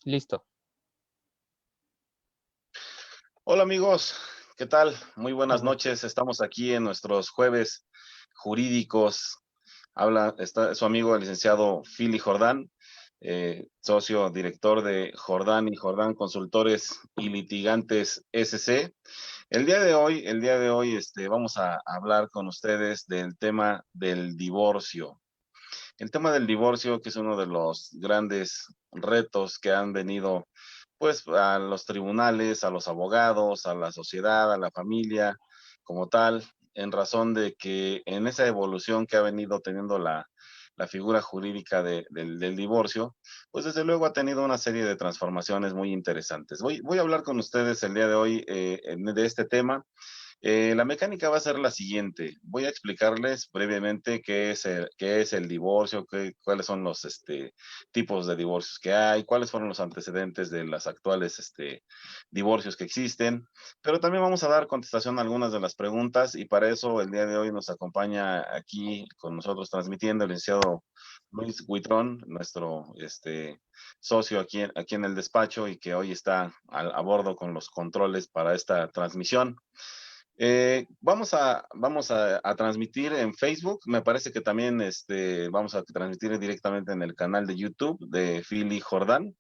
Listo. Hola amigos, ¿qué tal? Muy buenas Hola. noches. Estamos aquí en nuestros jueves jurídicos. Está su amigo el licenciado Philly Jordán, socio director de Jordán y Jordán Consultores y Litigantes SC. El día de hoy, vamos a hablar con ustedes del tema del divorcio. El tema del divorcio, que es uno de los grandes retos que han venido pues a los tribunales, a los abogados, a la sociedad, a la familia como tal, en razón de que en esa evolución que ha venido teniendo la figura jurídica del divorcio, pues desde luego ha tenido una serie de transformaciones muy interesantes. Voy a hablar con ustedes el día de hoy de este tema. La mecánica va a ser la siguiente. Voy a explicarles brevemente qué es el divorcio, cuáles son los tipos de divorcios que hay, cuáles fueron los antecedentes de las actuales divorcios que existen, pero también vamos a dar contestación a algunas de las preguntas y para eso el día de hoy nos acompaña aquí con nosotros transmitiendo el licenciado Luis Huitrón, nuestro socio aquí en el despacho y que hoy está a bordo con los controles para esta transmisión. Vamos a transmitir en Facebook. Me parece que también vamos a transmitir directamente en el canal de YouTube de Philly Jordán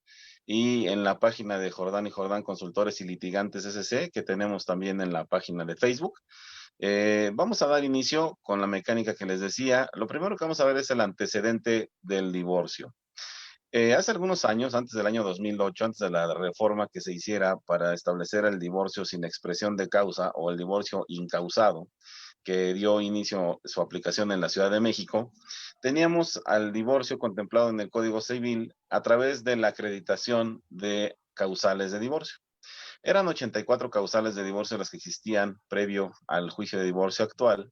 y en la página de Jordán y Jordán Consultores y Litigantes SC que tenemos también en la página de Facebook. Vamos a dar inicio con la mecánica que les decía. Lo primero que vamos a ver es el antecedente del divorcio. Hace algunos años, antes del año 2008, antes de la reforma que se hiciera para establecer el divorcio sin expresión de causa o el divorcio incausado, que dio inicio su aplicación en la Ciudad de México, teníamos al divorcio contemplado en el Código Civil a través de la acreditación de causales de divorcio. Eran 84 causales de divorcio las que existían previo al juicio de divorcio actual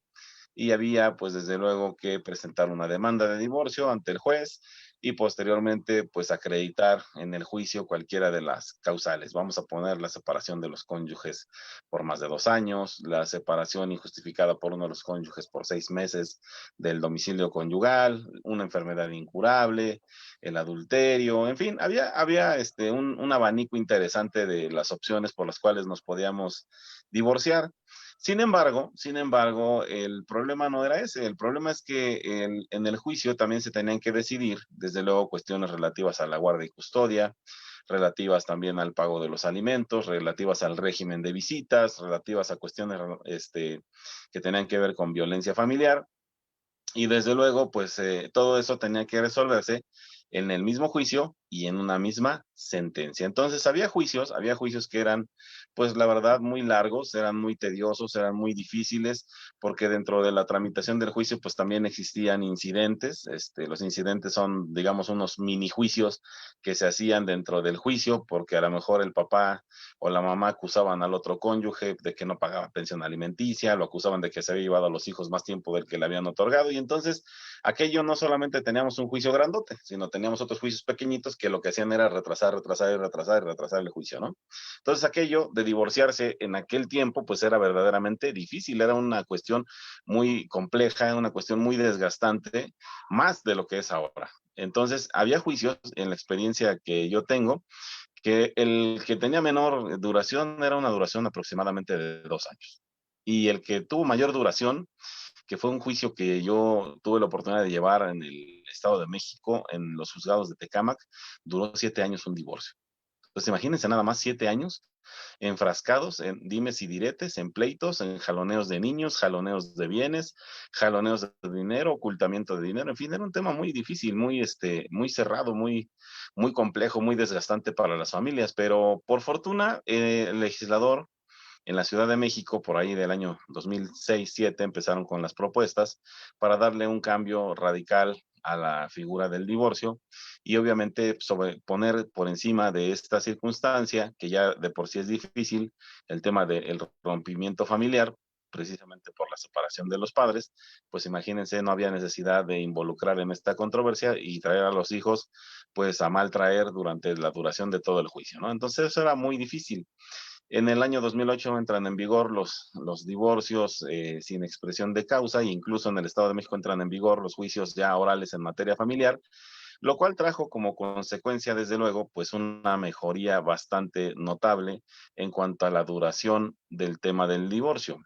y había pues desde luego que presentar una demanda de divorcio ante el juez y posteriormente pues acreditar en el juicio cualquiera de las causales. Vamos a poner la separación de los cónyuges por más de 2 años, la separación injustificada por uno de los cónyuges por 6 meses del domicilio conyugal, una enfermedad incurable, el adulterio, en fin, había un abanico interesante de las opciones por las cuales nos podíamos divorciar. Sin embargo, el problema no era ese. El problema es que en el juicio también se tenían que decidir, desde luego, cuestiones relativas a la guardia y custodia, relativas también al pago de los alimentos, relativas al régimen de visitas, relativas a cuestiones que tenían que ver con violencia familiar. Y desde luego, pues todo eso tenía que resolverse en el mismo juicio y en una misma sentencia. Entonces, había juicios que eran, pues la verdad, muy largos, eran muy tediosos, eran muy difíciles, porque dentro de la tramitación del juicio, pues también existían incidentes. Los incidentes son, digamos, unos mini juicios que se hacían dentro del juicio, porque a lo mejor el papá o la mamá acusaban al otro cónyuge de que no pagaba pensión alimenticia, lo acusaban de que se había llevado a los hijos más tiempo del que le habían otorgado, y entonces aquello no solamente teníamos un juicio grandote, sino teníamos otros juicios pequeñitos que lo que hacían era retrasar, retrasar y retrasar y retrasar el juicio, ¿no? Entonces aquello de divorciarse en aquel tiempo, pues era verdaderamente difícil, era una cuestión muy compleja, una cuestión muy desgastante, más de lo que es ahora. Entonces, había juicios en la experiencia que yo tengo que el que tenía menor duración era una duración aproximadamente de 2 años. Y el que tuvo mayor duración, que fue un juicio que yo tuve la oportunidad de llevar en el Estado de México, en los juzgados de Tecámac, duró 7 años un divorcio. Entonces, imagínense nada más 7 años enfrascados en dimes y diretes, en pleitos, en jaloneos de niños, jaloneos de bienes, jaloneos de dinero, ocultamiento de dinero, en fin, era un tema muy difícil, muy cerrado, muy complejo, muy desgastante para las familias, pero por fortuna el legislador en la Ciudad de México, por ahí del año 2006-2007, empezaron con las propuestas para darle un cambio radical a la figura del divorcio y obviamente poner por encima de esta circunstancia, que ya de por sí es difícil, el tema del rompimiento familiar, precisamente por la separación de los padres, pues imagínense, no había necesidad de involucrar en esta controversia y traer a los hijos pues a mal traer durante la duración de todo el juicio, ¿no? Entonces eso era muy difícil. En el año 2008 entran en vigor los divorcios sin expresión de causa e incluso en el Estado de México entran en vigor los juicios ya orales en materia familiar, lo cual trajo como consecuencia, desde luego, pues una mejoría bastante notable en cuanto a la duración del tema del divorcio.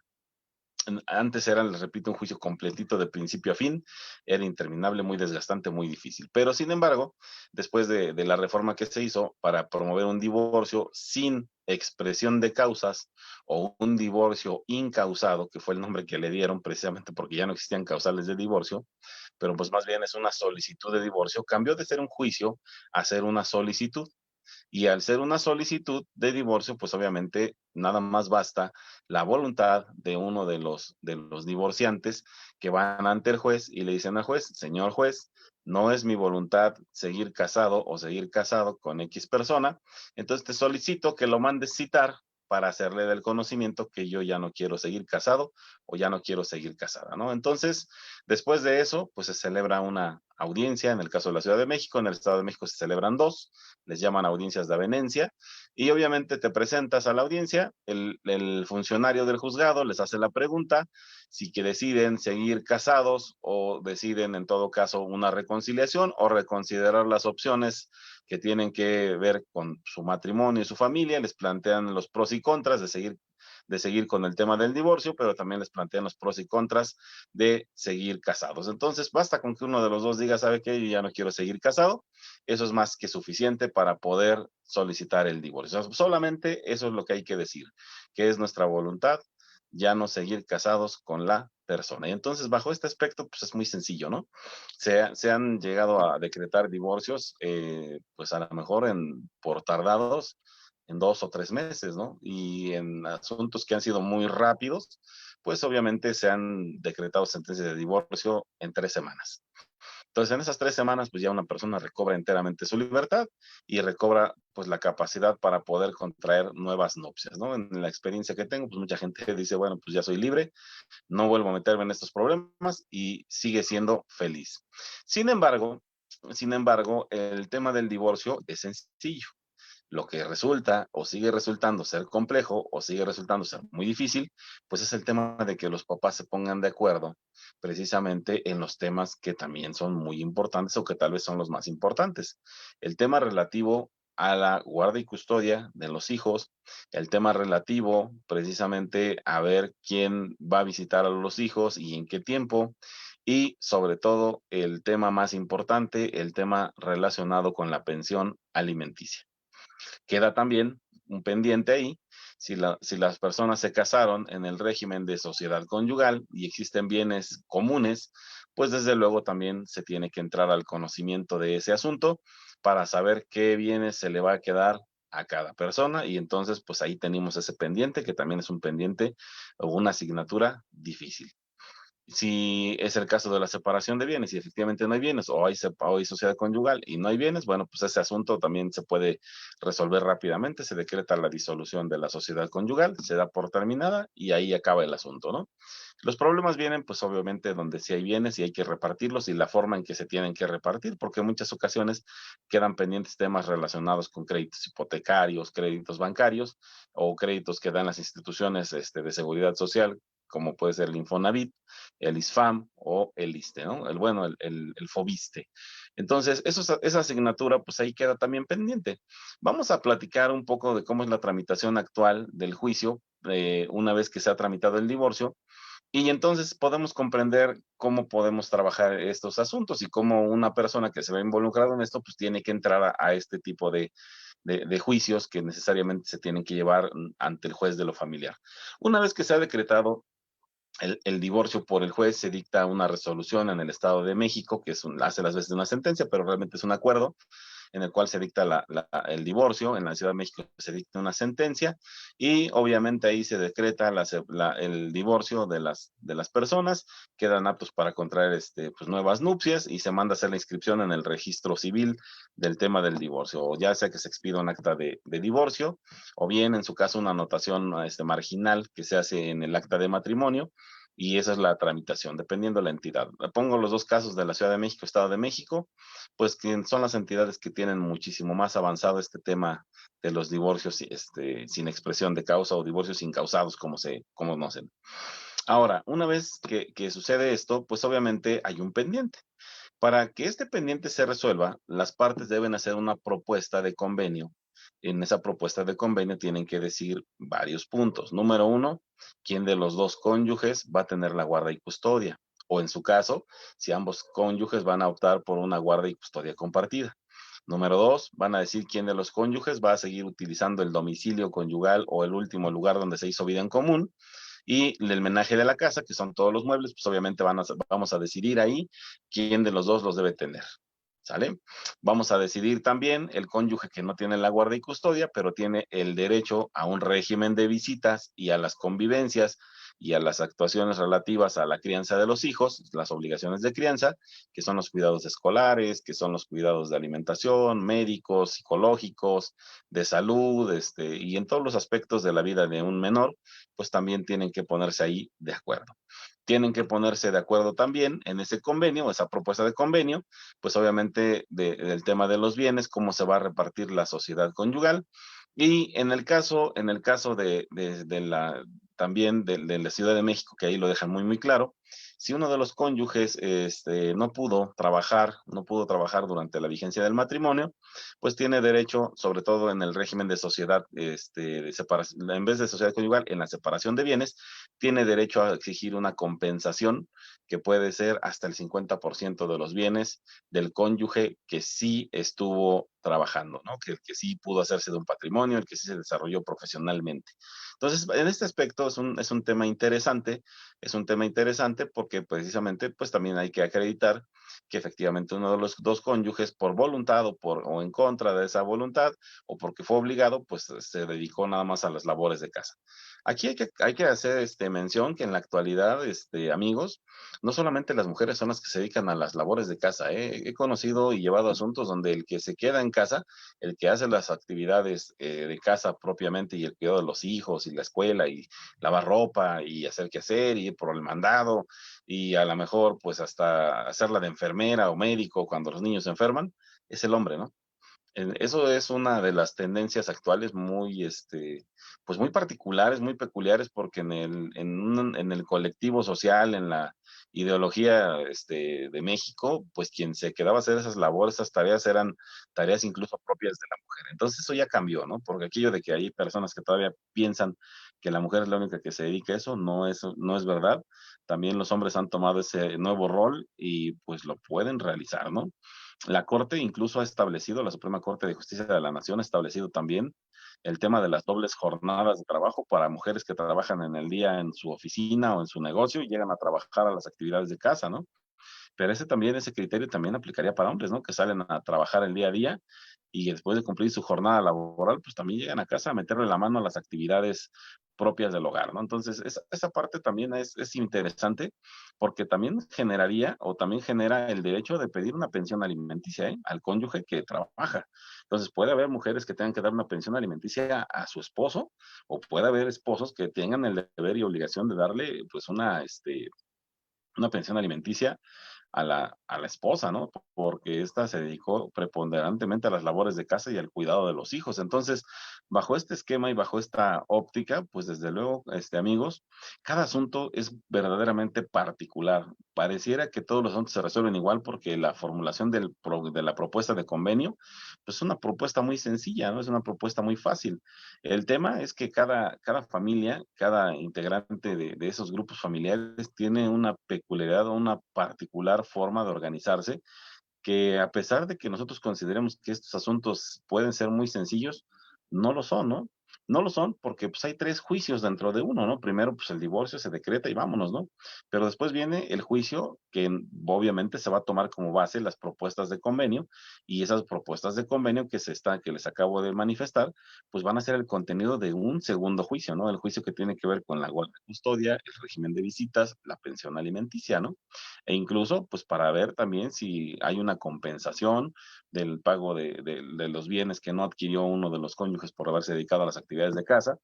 Antes era, les repito, un juicio completito de principio a fin, era interminable, muy desgastante, muy difícil. Pero sin embargo, después de la reforma que se hizo para promover un divorcio sin expresión de causas o un divorcio incausado, que fue el nombre que le dieron precisamente porque ya no existían causales de divorcio, pero pues más bien es una solicitud de divorcio, cambió de ser un juicio a ser una solicitud. Y al ser una solicitud de divorcio, pues obviamente nada más basta la voluntad de uno de los divorciantes que van ante el juez y le dicen al juez, señor juez, no es mi voluntad seguir casado o seguir casado con X persona, entonces te solicito que lo mandes citar para hacerle del conocimiento que yo ya no quiero seguir casado o ya no quiero seguir casada, ¿no? Entonces, después de eso, pues se celebra una audiencia, en el caso de la Ciudad de México, en el Estado de México se celebran dos, les llaman audiencias de avenencia, y obviamente te presentas a la audiencia, el funcionario del juzgado les hace la pregunta si que deciden seguir casados o deciden en todo caso una reconciliación o reconsiderar las opciones que tienen que ver con su matrimonio y su familia, les plantean los pros y contras de seguir con el tema del divorcio, pero también les plantean los pros y contras de seguir casados. Entonces, basta con que uno de los dos diga, ¿sabe qué? Yo ya no quiero seguir casado. Eso es más que suficiente para poder solicitar el divorcio. O sea, solamente eso es lo que hay que decir, que es nuestra voluntad ya no seguir casados con la persona. Y entonces, bajo este aspecto, pues es muy sencillo, ¿no? Se han llegado a decretar divorcios, pues a lo mejor por tardados en 2 o 3 meses, ¿no? Y en asuntos que han sido muy rápidos, pues obviamente se han decretado sentencias de divorcio en 3 semanas. Entonces, en esas 3 semanas, pues ya una persona recobra enteramente su libertad y recobra pues la capacidad para poder contraer nuevas nupcias, ¿no? En la experiencia que tengo, pues mucha gente dice, bueno, pues ya soy libre, no vuelvo a meterme en estos problemas y sigue siendo feliz. Sin embargo, sin embargo, el tema del divorcio es sencillo. Lo que resulta o sigue resultando ser complejo o sigue resultando ser muy difícil, pues es el tema de que los papás se pongan de acuerdo precisamente en los temas que también son muy importantes o que tal vez son los más importantes. El tema relativo a la guardia y custodia de los hijos, el tema relativo precisamente a ver quién va a visitar a los hijos y en qué tiempo, y sobre todo el tema más importante, el tema relacionado con la pensión alimenticia. Queda también un pendiente ahí, si las personas se casaron en el régimen de sociedad conyugal y existen bienes comunes, pues desde luego también se tiene que entrar al conocimiento de ese asunto para saber qué bienes se le va a quedar a cada persona, y entonces pues ahí tenemos ese pendiente que también es un pendiente o una asignatura difícil. Si es el caso de la separación de bienes y efectivamente no hay bienes, o hay sociedad conyugal y no hay bienes, bueno, pues ese asunto también se puede resolver rápidamente, se decreta la disolución de la sociedad conyugal, se da por terminada y ahí acaba el asunto, ¿no? Los problemas vienen, pues obviamente, donde sí hay bienes y hay que repartirlos y la forma en que se tienen que repartir, porque en muchas ocasiones quedan pendientes temas relacionados con créditos hipotecarios, créditos bancarios o créditos que dan las instituciones de seguridad social, como puede ser el Infonavit, el ISFAM o el ISSSTE, ¿no? El FOBISTE. Entonces, esa asignatura, pues ahí queda también pendiente. Vamos a platicar un poco de cómo es la tramitación actual del juicio, una vez que se ha tramitado el divorcio, y entonces podemos comprender cómo podemos trabajar estos asuntos y cómo una persona que se ve involucrada en esto, pues tiene que entrar a este tipo de juicios que necesariamente se tienen que llevar ante el juez de lo familiar. Una vez que se ha decretado el divorcio por el juez, se dicta una resolución en el Estado de México, que hace las veces de una sentencia, pero realmente es un acuerdo en el cual se dicta el divorcio. En la Ciudad de México se dicta una sentencia y obviamente ahí se decreta el divorcio de las personas, quedan aptos para contraer pues, nuevas nupcias y se manda a hacer la inscripción en el registro civil del tema del divorcio, o ya sea que se expida un acta de divorcio o bien en su caso una anotación marginal que se hace en el acta de matrimonio, y esa es la tramitación, dependiendo de la entidad. Pongo los dos casos de la Ciudad de México, Estado de México, pues que son las entidades que tienen muchísimo más avanzado este tema de los divorcios sin expresión de causa o divorcios incausados, como se conocen. Ahora, una vez que sucede esto, pues obviamente hay un pendiente. Para que este pendiente se resuelva, las partes deben hacer una propuesta de convenio. En esa propuesta de convenio tienen que decir varios puntos. Número uno, quién de los dos cónyuges va a tener la guarda y custodia. O en su caso, si ambos cónyuges van a optar por una guarda y custodia compartida. Número dos, van a decir quién de los cónyuges va a seguir utilizando el domicilio conyugal o el último lugar donde se hizo vida en común. Y el menaje de la casa, que son todos los muebles, pues obviamente vamos a decidir ahí quién de los dos los debe tener. ¿Sale? Vamos a decidir también el cónyuge que no tiene la guarda y custodia, pero tiene el derecho a un régimen de visitas y a las convivencias y a las actuaciones relativas a la crianza de los hijos, las obligaciones de crianza, que son los cuidados escolares, que son los cuidados de alimentación, médicos, psicológicos, de salud, y en todos los aspectos de la vida de un menor, pues también tienen que ponerse ahí de acuerdo. Tienen que ponerse de acuerdo también en ese convenio, esa propuesta de convenio, pues obviamente del tema de los bienes, cómo se va a repartir la sociedad conyugal. Y en el caso de la, también de la Ciudad de México, que ahí lo dejan muy, muy claro, si uno de los cónyuges no pudo trabajar durante la vigencia del matrimonio, pues tiene derecho, sobre todo en el régimen de sociedad, de separación, en vez de sociedad conyugal, en la separación de bienes, tiene derecho a exigir una compensación que puede ser hasta el 50% de los bienes del cónyuge que sí estuvo trabajando, ¿no? Que sí pudo hacerse de un patrimonio, el que sí se desarrolló profesionalmente. Entonces, en este aspecto es un tema interesante, porque precisamente pues también hay que acreditar que efectivamente uno de los dos cónyuges por voluntad o en contra de esa voluntad o porque fue obligado, pues se dedicó nada más a las labores de casa. Aquí hay que hacer mención que en la actualidad, amigos, no solamente las mujeres son las que se dedican a las labores de casa, ¿eh? He conocido y llevado asuntos donde el que se queda en casa, el que hace las actividades de casa propiamente y el cuidado de los hijos y la escuela y lavar ropa y hacer qué hacer y ir por el mandado y a lo mejor pues hasta hacerla de enfermera o médico cuando los niños se enferman, es el hombre, ¿no? Eso es una de las tendencias actuales muy, pues muy particulares, muy peculiares, porque en el colectivo social, en la ideología, de México, pues quien se quedaba a hacer esas labores, esas tareas eran tareas incluso propias de la mujer. Entonces eso ya cambió, ¿no? Porque aquello de que hay personas que todavía piensan que la mujer es la única que se dedica a eso, no es verdad. También los hombres han tomado ese nuevo rol y pues lo pueden realizar, ¿no? La Corte incluso ha establecido, la Suprema Corte de Justicia de la Nación ha establecido también el tema de las dobles jornadas de trabajo para mujeres que trabajan en el día en su oficina o en su negocio y llegan a trabajar a las actividades de casa, ¿no? Pero ese criterio también aplicaría para hombres, ¿no? Que salen a trabajar el día a día y después de cumplir su jornada laboral, pues también llegan a casa a meterle la mano a las actividades propias del hogar, ¿no? Entonces, esa parte también es interesante porque también generaría o también genera el derecho de pedir una pensión alimenticia, ¿eh? Al cónyuge que trabaja. Entonces, puede haber mujeres que tengan que dar una pensión alimenticia a su esposo o puede haber esposos que tengan el deber y obligación de darle, pues, una pensión alimenticia a la esposa, ¿no? Porque ésta se dedicó preponderantemente a las labores de casa y al cuidado de los hijos. Entonces, bajo este esquema y bajo esta óptica, pues desde luego, amigos, cada asunto es verdaderamente particular. Pareciera que todos los asuntos se resuelven igual porque la formulación de la propuesta de convenio, pues es una propuesta muy sencilla, ¿no? Es una propuesta muy fácil. El tema es que cada familia, cada integrante de esos grupos familiares tiene una peculiaridad o una particular forma de organizarse que a pesar de que nosotros consideremos que estos asuntos pueden ser muy sencillos, no lo son, ¿no? No lo son porque pues hay tres juicios dentro de uno, ¿no? Primero, pues el divorcio se decreta y vámonos, ¿no? Pero después viene el juicio que obviamente se va a tomar como base las propuestas de convenio y esas propuestas de convenio que les acabo de manifestar, pues van a ser el contenido de un segundo juicio, ¿no? El juicio que tiene que ver con la guardia de custodia, el régimen de visitas, la pensión alimenticia, ¿no? E incluso, pues para ver también si hay una compensación del pago de los bienes que no adquirió uno de los cónyuges por haberse dedicado a las actividades de casa,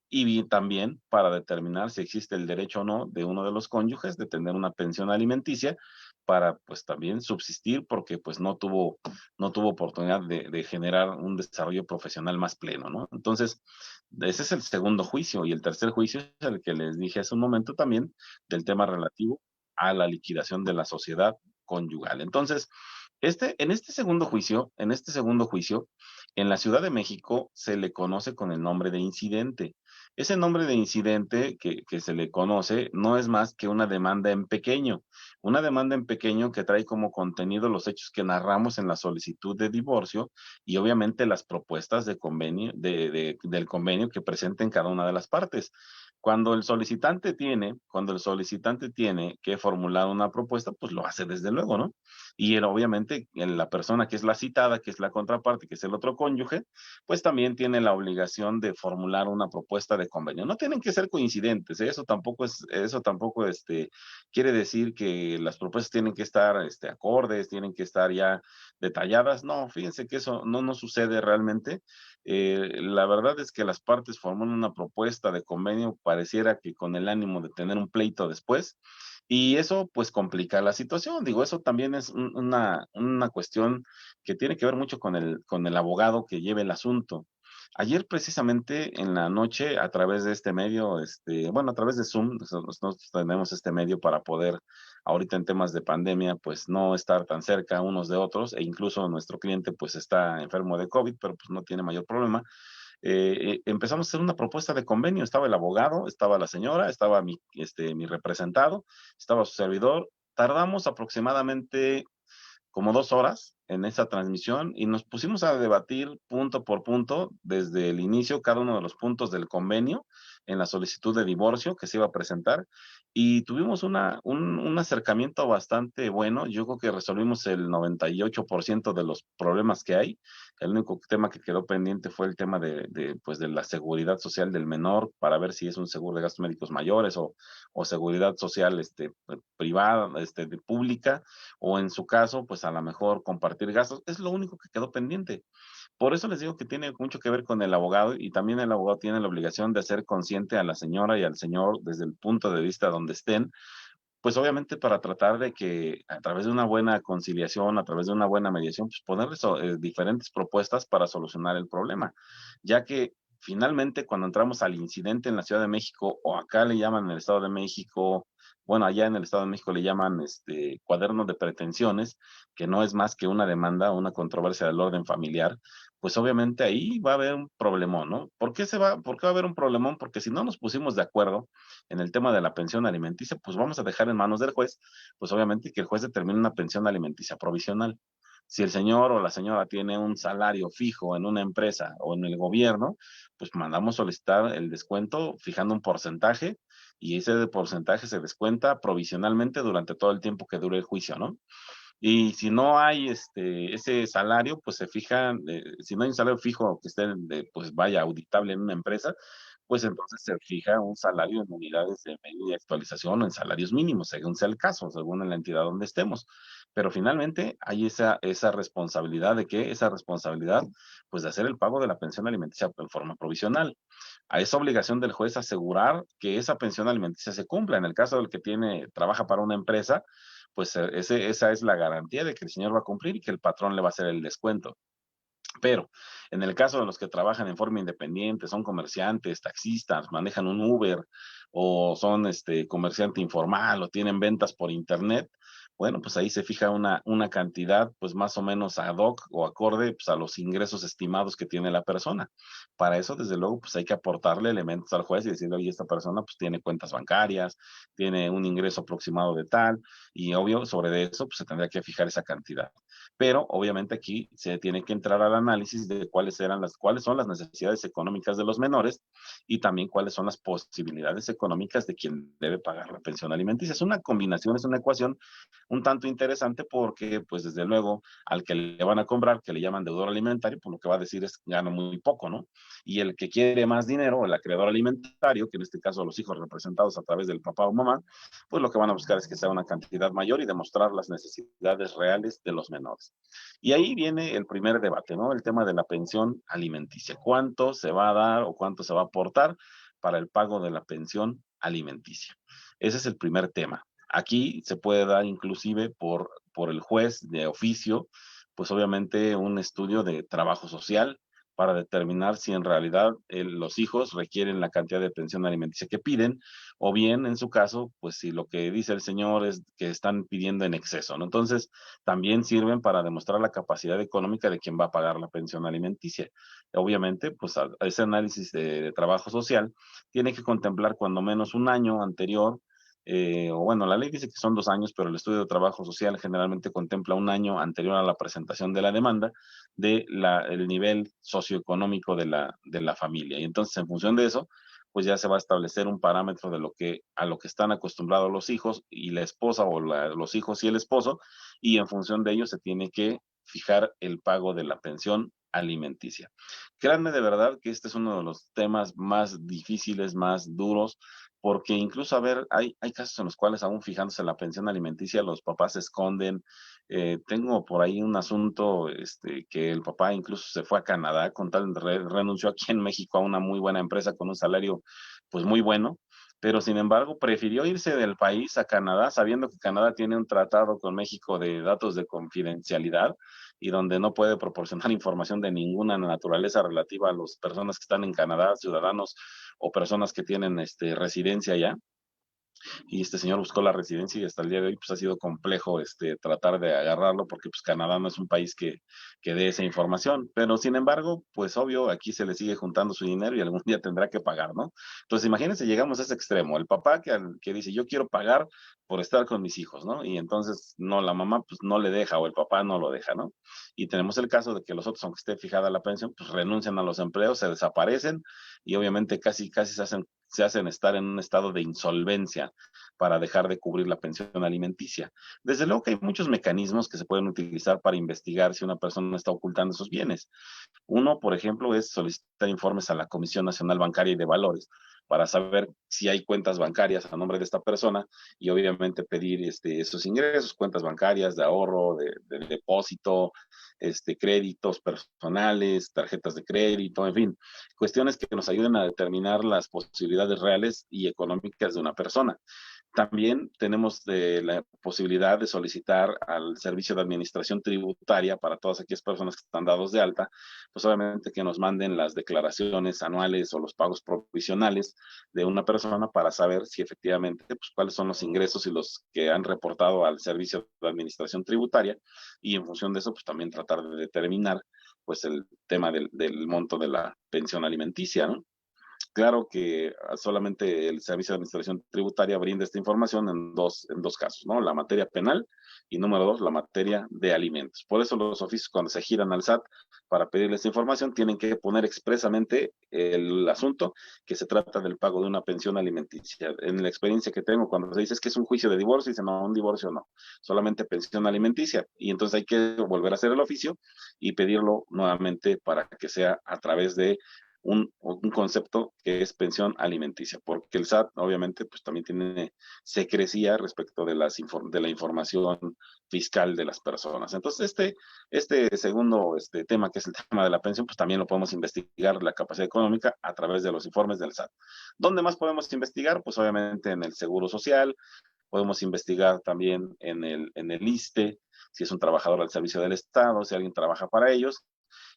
y también para determinar si existe el derecho o no de uno de los cónyuges de tener una pensión alimenticia para pues también subsistir porque pues no tuvo oportunidad de generar un desarrollo profesional más pleno, ¿no? Entonces, ese es el segundo juicio y el tercer juicio es el que les dije hace un momento también del tema relativo a la liquidación de la sociedad conyugal. Entonces, en este segundo juicio, en la Ciudad de México se le conoce con el nombre de incidente. Ese nombre de incidente que se le conoce no es más que una demanda en pequeño que trae como contenido los hechos que narramos en la solicitud de divorcio y obviamente las propuestas de convenio, del convenio que presenten cada una de las partes. Cuando el solicitante tiene que formular una propuesta, pues lo hace desde luego, ¿no? Y obviamente la persona que es la citada, que es la contraparte, que es el otro cónyuge, pues también tiene la obligación de formular una propuesta de convenio. No tienen que ser coincidentes, ¿eh? Eso tampoco quiere decir que las propuestas tienen que estar acordes, tienen que estar ya detalladas. No, fíjense que eso no sucede realmente. La verdad es que las partes forman una propuesta de convenio, pareciera que con el ánimo de tener un pleito después, y eso pues complica la situación. Digo, eso también es una cuestión que tiene que ver mucho con el abogado que lleve el asunto. Ayer precisamente en la noche, a través de este medio, bueno, a través de Zoom, nosotros tenemos este medio para poder, ahorita en temas de pandemia, pues no estar tan cerca unos de otros, e incluso nuestro cliente pues está enfermo de COVID, pero pues no tiene mayor problema. Empezamos a hacer una propuesta de convenio. Estaba el abogado, estaba la señora, estaba mi representado, estaba su servidor. Tardamos aproximadamente como 2 horas en esa transmisión y nos pusimos a debatir punto por punto desde el inicio cada uno de los puntos del convenio en la solicitud de divorcio que se iba a presentar y tuvimos un acercamiento bastante bueno. Yo creo que resolvimos el 98% de los problemas que hay. El único tema que quedó pendiente fue el tema pues de la seguridad social del menor para ver si es un seguro de gastos médicos mayores o seguridad social privada, pública, o en su caso, pues a lo mejor compartir gastos, es lo único que quedó pendiente. Por eso les digo que tiene mucho que ver con el abogado y también el abogado tiene la obligación de hacer consciente a la señora y al señor desde el punto de vista donde estén, pues obviamente para tratar de que a través de una buena conciliación, a través de una buena mediación, pues poner diferentes propuestas para solucionar el problema, ya que finalmente cuando entramos al incidente en la Ciudad de México o acá le llaman en el Estado de México, bueno, allá en el Estado de México le llaman cuaderno de pretensiones, que no es más que una demanda, una controversia del orden familiar, pues obviamente ahí va a haber un problemón, ¿no? ¿Por qué va a haber un problemón? Porque si no nos pusimos de acuerdo en el tema de la pensión alimenticia, pues vamos a dejar en manos del juez, pues obviamente que el juez determine una pensión alimenticia provisional. Si el señor o la señora tiene un salario fijo en una empresa o en el gobierno, pues mandamos solicitar el descuento fijando un porcentaje y ese porcentaje se descuenta provisionalmente durante todo el tiempo que dure el juicio, ¿no? Y si no hay ese salario, pues se fija, si no hay un salario fijo que esté, pues vaya, auditable en una empresa, pues entonces se fija un salario en unidades de media actualización o en salarios mínimos, según sea el caso, según en la entidad donde estemos. Pero finalmente hay esa responsabilidad de que, esa responsabilidad, pues de hacer el pago de la pensión alimenticia en forma provisional. A esa obligación del juez asegurar que esa pensión alimenticia se cumpla. En el caso del que trabaja para una empresa, pues esa es la garantía de que el señor va a cumplir y que el patrón le va a hacer el descuento. Pero en el caso de los que trabajan en forma independiente, son comerciantes, taxistas, manejan un Uber o son comerciante informal o tienen ventas por internet, bueno, pues ahí se fija una cantidad pues más o menos ad hoc o acorde pues, a los ingresos estimados que tiene la persona. Para eso, desde luego, pues hay que aportarle elementos al juez y decirle, oye, esta persona pues tiene cuentas bancarias, tiene un ingreso aproximado de tal, y obvio, sobre eso pues se tendría que fijar esa cantidad. Pero obviamente aquí se tiene que entrar al análisis de cuáles son las necesidades económicas de los menores y también cuáles son las posibilidades económicas de quien debe pagar la pensión alimenticia. Es una combinación, es una ecuación un tanto interesante porque, pues desde luego, al que le van a comprar, que le llaman deudor alimentario, pues lo que va a decir es gano muy poco, ¿no? Y el que quiere más dinero, el acreedor alimentario, que en este caso los hijos representados a través del papá o mamá, pues lo que van a buscar es que sea una cantidad mayor y demostrar las necesidades reales de los menores. Y ahí viene el primer debate, ¿no? El tema de la pensión alimenticia. ¿Cuánto se va a dar o cuánto se va a aportar para el pago de la pensión alimenticia? Ese es el primer tema. Aquí se puede dar inclusive por el juez de oficio, pues obviamente un estudio de trabajo social para determinar si en realidad los hijos requieren la cantidad de pensión alimenticia que piden, o bien, en su caso, pues si lo que dice el señor es que están pidiendo en exceso, ¿no? Entonces, también sirven para demostrar la capacidad económica de quien va a pagar la pensión alimenticia. Obviamente, pues ese análisis de trabajo social tiene que contemplar cuando menos un año anterior, o bueno, la ley dice que son 2 años, pero el estudio de trabajo social generalmente contempla un año anterior a la presentación de la demanda el nivel socioeconómico de la familia. Y entonces, en función de eso, pues ya se va a establecer un parámetro de a lo que están acostumbrados los hijos y la esposa, o los hijos y el esposo, y en función de ello se tiene que fijar el pago de la pensión alimenticia. Créanme de verdad que este es uno de los temas más difíciles, más duros, porque incluso, a ver, hay casos en los cuales aún fijándose la pensión alimenticia, los papás se esconden. Tengo por ahí un asunto, que el papá incluso se fue a Canadá con tal, renunció aquí en México a una muy buena empresa con un salario pues muy bueno, pero sin embargo prefirió irse del país a Canadá, sabiendo que Canadá tiene un tratado con México de datos de confidencialidad y donde no puede proporcionar información de ninguna naturaleza relativa a las personas que están en Canadá, ciudadanos o personas que tienen residencia allá. Y este señor buscó la residencia y hasta el día de hoy pues ha sido complejo tratar de agarrarlo, porque pues Canadá no es un país que dé esa información, pero sin embargo, pues obvio, aquí se le sigue juntando su dinero y algún día tendrá que pagar, ¿no? Entonces imagínense, llegamos a ese extremo, el papá que dice, yo quiero pagar por estar con mis hijos, ¿no? Y entonces, no, la mamá pues no le deja, o el papá no lo deja, ¿no? Y tenemos el caso de que los otros, aunque esté fijada la pensión, pues renuncian a los empleos, se desaparecen y obviamente casi se hacen estar en un estado de insolvencia para dejar de cubrir la pensión alimenticia. Desde luego que hay muchos mecanismos que se pueden utilizar para investigar si una persona está ocultando esos bienes. Uno, por ejemplo, es solicitar informes a la Comisión Nacional Bancaria y de Valores para saber si hay cuentas bancarias a nombre de esta persona, y obviamente pedir esos ingresos, cuentas bancarias de ahorro, de depósito, créditos personales, tarjetas de crédito, en fin, cuestiones que nos ayuden a determinar las posibilidades reales y económicas de una persona. También tenemos la posibilidad de solicitar al Servicio de Administración Tributaria, para todas aquellas personas que están dados de alta, pues obviamente que nos manden las declaraciones anuales o los pagos provisionales de una persona, para saber si efectivamente, pues cuáles son los ingresos y los que han reportado al Servicio de Administración Tributaria, y en función de eso, pues también tratar de determinar pues el tema del monto de la pensión alimenticia, ¿no? Claro que solamente el Servicio de Administración Tributaria brinda esta información en dos casos, ¿no? La materia penal y, número dos, la materia de alimentos. Por eso los oficios, cuando se giran al SAT para pedirles esta información, tienen que poner expresamente el asunto que se trata del pago de una pensión alimenticia. En la experiencia que tengo, cuando se dice que es un juicio de divorcio, dicen, no, un divorcio no, solamente pensión alimenticia. Y entonces hay que volver a hacer el oficio y pedirlo nuevamente para que sea a través de un concepto que es pensión alimenticia, porque el SAT obviamente pues también tiene secrecía respecto de la información fiscal de las personas. Entonces este segundo tema, que es el tema de la pensión, pues también lo podemos investigar, la capacidad económica, a través de los informes del SAT. ¿Dónde más podemos investigar? Pues obviamente en el Seguro Social, podemos investigar también en el ISSSTE, si es un trabajador al servicio del Estado, si alguien trabaja para ellos,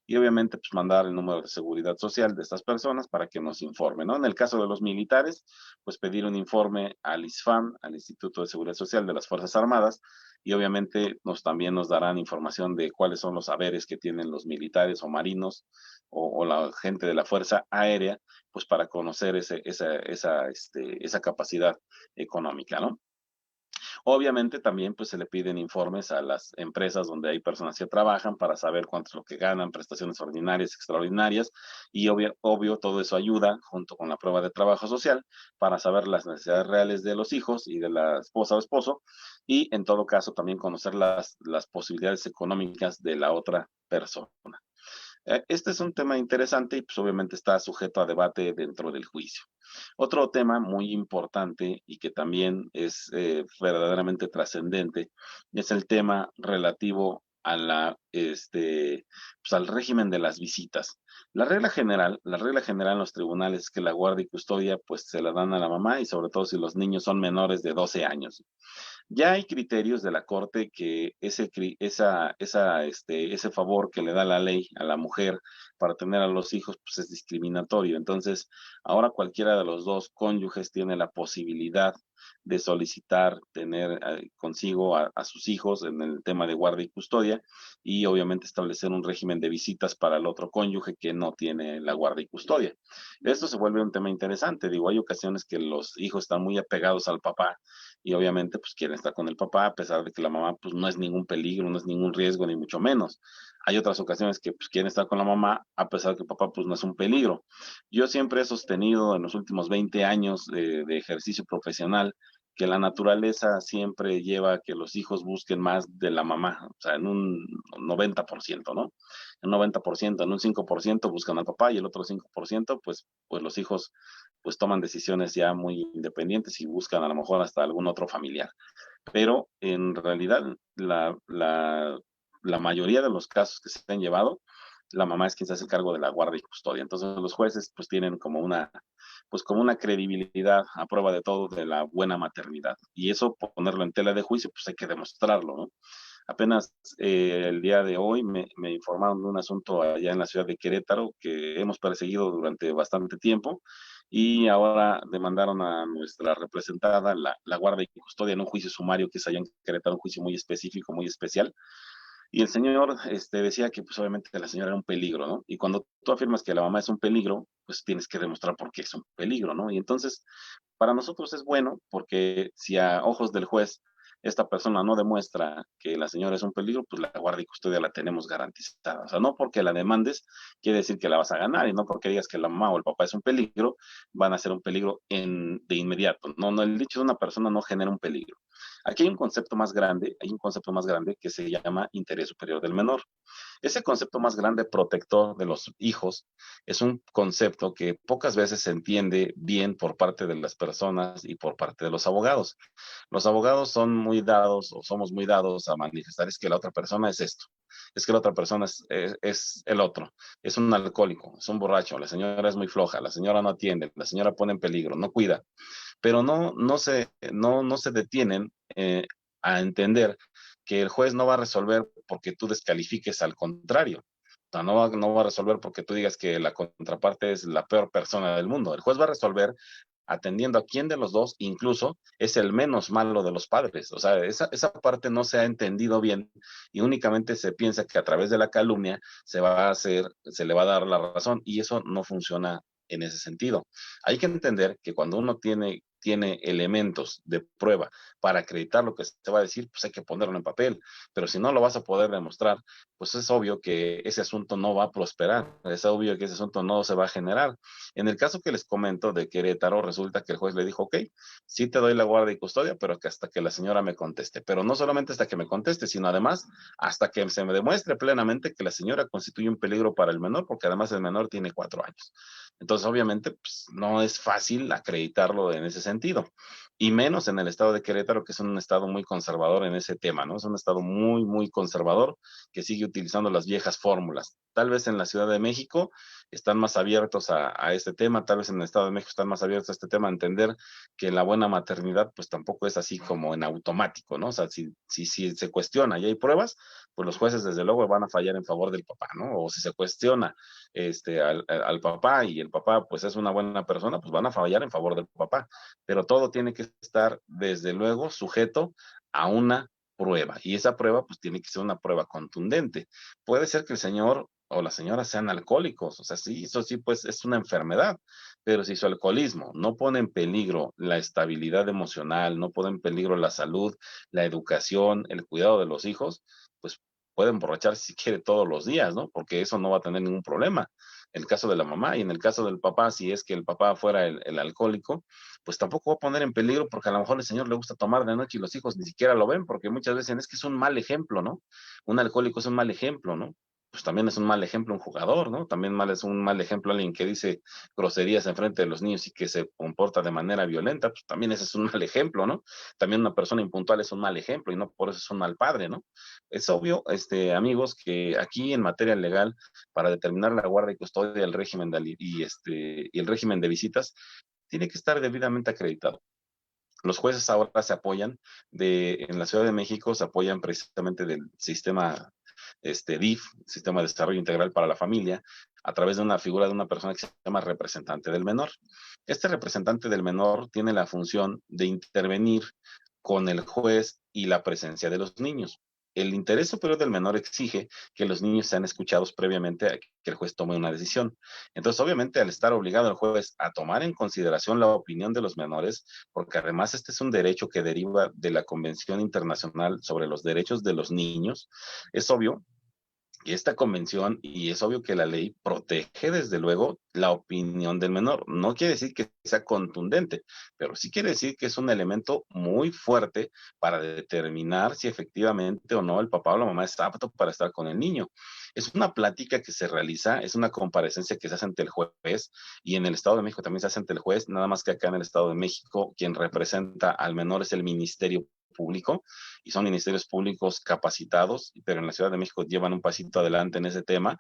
y obviamente pues mandar el número de seguridad social de estas personas para que nos informen, ¿no? En el caso de los militares, pues pedir un informe al ISFAM, al Instituto de Seguridad Social de las Fuerzas Armadas, y obviamente también nos darán información de cuáles son los haberes que tienen los militares o marinos, o la gente de la Fuerza Aérea, pues para conocer esa capacidad económica, ¿no? Obviamente también pues se le piden informes a las empresas donde hay personas que trabajan, para saber cuánto es lo que ganan, prestaciones ordinarias, extraordinarias, y obvio todo eso ayuda, junto con la prueba de trabajo social, para saber las necesidades reales de los hijos y de la esposa o esposo, y en todo caso también conocer las posibilidades económicas de la otra persona. Este es un tema interesante y pues obviamente está sujeto a debate dentro del juicio. Otro tema muy importante y que también es verdaderamente trascendente es el tema relativo pues al régimen de las visitas. La regla general en los tribunales es que la guardia y custodia pues se la dan a la mamá, y sobre todo si los niños son menores de 12 años. Ya hay criterios de la Corte que ese favor que le da la ley a la mujer para tener a los hijos, pues es discriminatorio. Entonces, ahora cualquiera de los dos cónyuges tiene la posibilidad de solicitar tener consigo a sus hijos en el tema de guardia y custodia, y obviamente establecer un régimen de visitas para el otro cónyuge que no tiene la guardia y custodia. Esto se vuelve un tema interesante. Digo, hay ocasiones que los hijos están muy apegados al papá y obviamente pues quieren estar con el papá a pesar de que la mamá pues no es ningún peligro, no es ningún riesgo, ni mucho menos. Hay otras ocasiones que pues quieren estar con la mamá a pesar de que el papá pues no es un peligro. Yo siempre he sostenido en los últimos 20 años de ejercicio profesional que la naturaleza siempre lleva a que los hijos busquen más de la mamá, o sea, en un 90%, ¿no? En un 90%, en un 5% buscan al papá y el otro 5%, pues los hijos pues toman decisiones ya muy independientes y buscan a lo mejor hasta algún otro familiar. Pero en realidad la mayoría de los casos que se han llevado, la mamá es quien se hace cargo de la guardia y custodia. Entonces los jueces pues tienen como una credibilidad a prueba de todo de la buena maternidad. Y eso, ponerlo en tela de juicio, pues hay que demostrarlo, ¿no? Apenas el día de hoy me informaron de un asunto allá en la ciudad de Querétaro que hemos perseguido durante bastante tiempo y ahora demandaron a nuestra representada, la guardia y custodia, en un juicio sumario que es allá en Querétaro, un juicio muy específico, muy especial. Y el señor decía que pues obviamente la señora era un peligro, ¿no? Y cuando tú afirmas que la mamá es un peligro, pues tienes que demostrar por qué es un peligro, ¿no? Y entonces, para nosotros es bueno porque si a ojos del juez esta persona no demuestra que la señora es un peligro, pues la guardia y custodia la tenemos garantizada. O sea, no porque la demandes quiere decir que la vas a ganar y no porque digas que la mamá o el papá es un peligro, van a ser un peligro de inmediato. No, no, el dicho de una persona no genera un peligro. Aquí hay un concepto más grande que se llama interés superior del menor. Ese concepto más grande, protector de los hijos, es un concepto que pocas veces se entiende bien por parte de las personas y por parte de los abogados. Los abogados son muy dados o somos muy dados a manifestar es que la otra persona es esto, es que la otra persona es el otro, es un alcohólico, es un borracho, la señora es muy floja, la señora no atiende, la señora pone en peligro, no cuida, pero no se detienen a entender que el juez no va a resolver porque tú descalifiques al contrario. O sea, no va a resolver porque tú digas que la contraparte es la peor persona del mundo. El juez va a resolver atendiendo a quién de los dos incluso es el menos malo de los padres. O sea, esa parte no se ha entendido bien y únicamente se piensa que a través de la calumnia se le va a dar la razón y eso no funciona en ese sentido. Hay que entender que cuando uno tiene elementos de prueba para acreditar lo que se va a decir, pues hay que ponerlo en papel. Pero si no lo vas a poder demostrar, pues es obvio que ese asunto no va a prosperar, es obvio que ese asunto no se va a generar. En el caso que les comento de Querétaro, resulta que el juez le dijo, ok, sí te doy la guardia y custodia, pero que hasta que la señora me conteste. Pero no solamente hasta que me conteste, sino además hasta que se me demuestre plenamente que la señora constituye un peligro para el menor, porque además el menor tiene 4 años. Entonces, obviamente, pues, no es fácil acreditarlo en ese sentido, y menos en el estado de Querétaro, que es un estado muy conservador en ese tema, ¿no? Es un estado muy, muy conservador que sigue utilizando las viejas fórmulas. Tal vez en la Ciudad de México están más abiertos a este tema, tal vez en el Estado de México están más abiertos a este tema, a entender que la buena maternidad pues tampoco es así como en automático, ¿no? O sea, si se cuestiona y hay pruebas, pues los jueces desde luego van a fallar en favor del papá, ¿no? O si se cuestiona al papá y el papá pues es una buena persona, pues van a fallar en favor del papá, pero todo tiene que estar desde luego sujeto a una prueba y esa prueba pues tiene que ser una prueba contundente. Puede ser que el señor o la señora sean alcohólicos, o sea, sí, eso sí pues es una enfermedad, pero si su alcoholismo no pone en peligro la estabilidad emocional, no pone en peligro la salud, la educación, el cuidado de los hijos, pues puede emborracharse si quiere todos los días, ¿no? Porque eso no va a tener ningún problema. En el caso de la mamá y en el caso del papá, si es que el papá fuera el alcohólico, pues tampoco va a poner en peligro porque a lo mejor el señor le gusta tomar de noche y los hijos ni siquiera lo ven porque muchas veces dicen, es que es un mal ejemplo, ¿no? Un alcohólico es un mal ejemplo, ¿no? Pues también es un mal ejemplo un jugador, ¿no? También es un mal ejemplo alguien que dice groserías en frente de los niños y que se comporta de manera violenta, pues también ese es un mal ejemplo, ¿no? También una persona impuntual es un mal ejemplo y no por eso es un mal padre, ¿no? Es obvio, amigos, que aquí en materia legal, para determinar la guardia y custodia del régimen y el régimen de visitas, tiene que estar debidamente acreditado. Los jueces ahora se apoyan en la Ciudad de México se apoyan precisamente del sistema DIF, Sistema de Desarrollo Integral para la Familia, a través de una figura de una persona que se llama representante del menor. Este representante del menor tiene la función de intervenir con el juez y la presencia de los niños. El interés superior del menor exige que los niños sean escuchados previamente a que el juez tome una decisión. Entonces, obviamente, al estar obligado el juez a tomar en consideración la opinión de los menores, porque además este es un derecho que deriva de la Convención Internacional sobre los Derechos de los Niños, es obvio y esta convención, y es obvio que la ley protege desde luego la opinión del menor. No quiere decir que sea contundente, pero sí quiere decir que es un elemento muy fuerte para determinar si efectivamente o no el papá o la mamá está apto para estar con el niño. Es una plática que se realiza, es una comparecencia que se hace ante el juez y en el Estado de México también se hace ante el juez, nada más que acá en el Estado de México quien representa al menor es el Ministerio Público y son ministerios públicos capacitados, pero en la Ciudad de México llevan un pasito adelante en ese tema.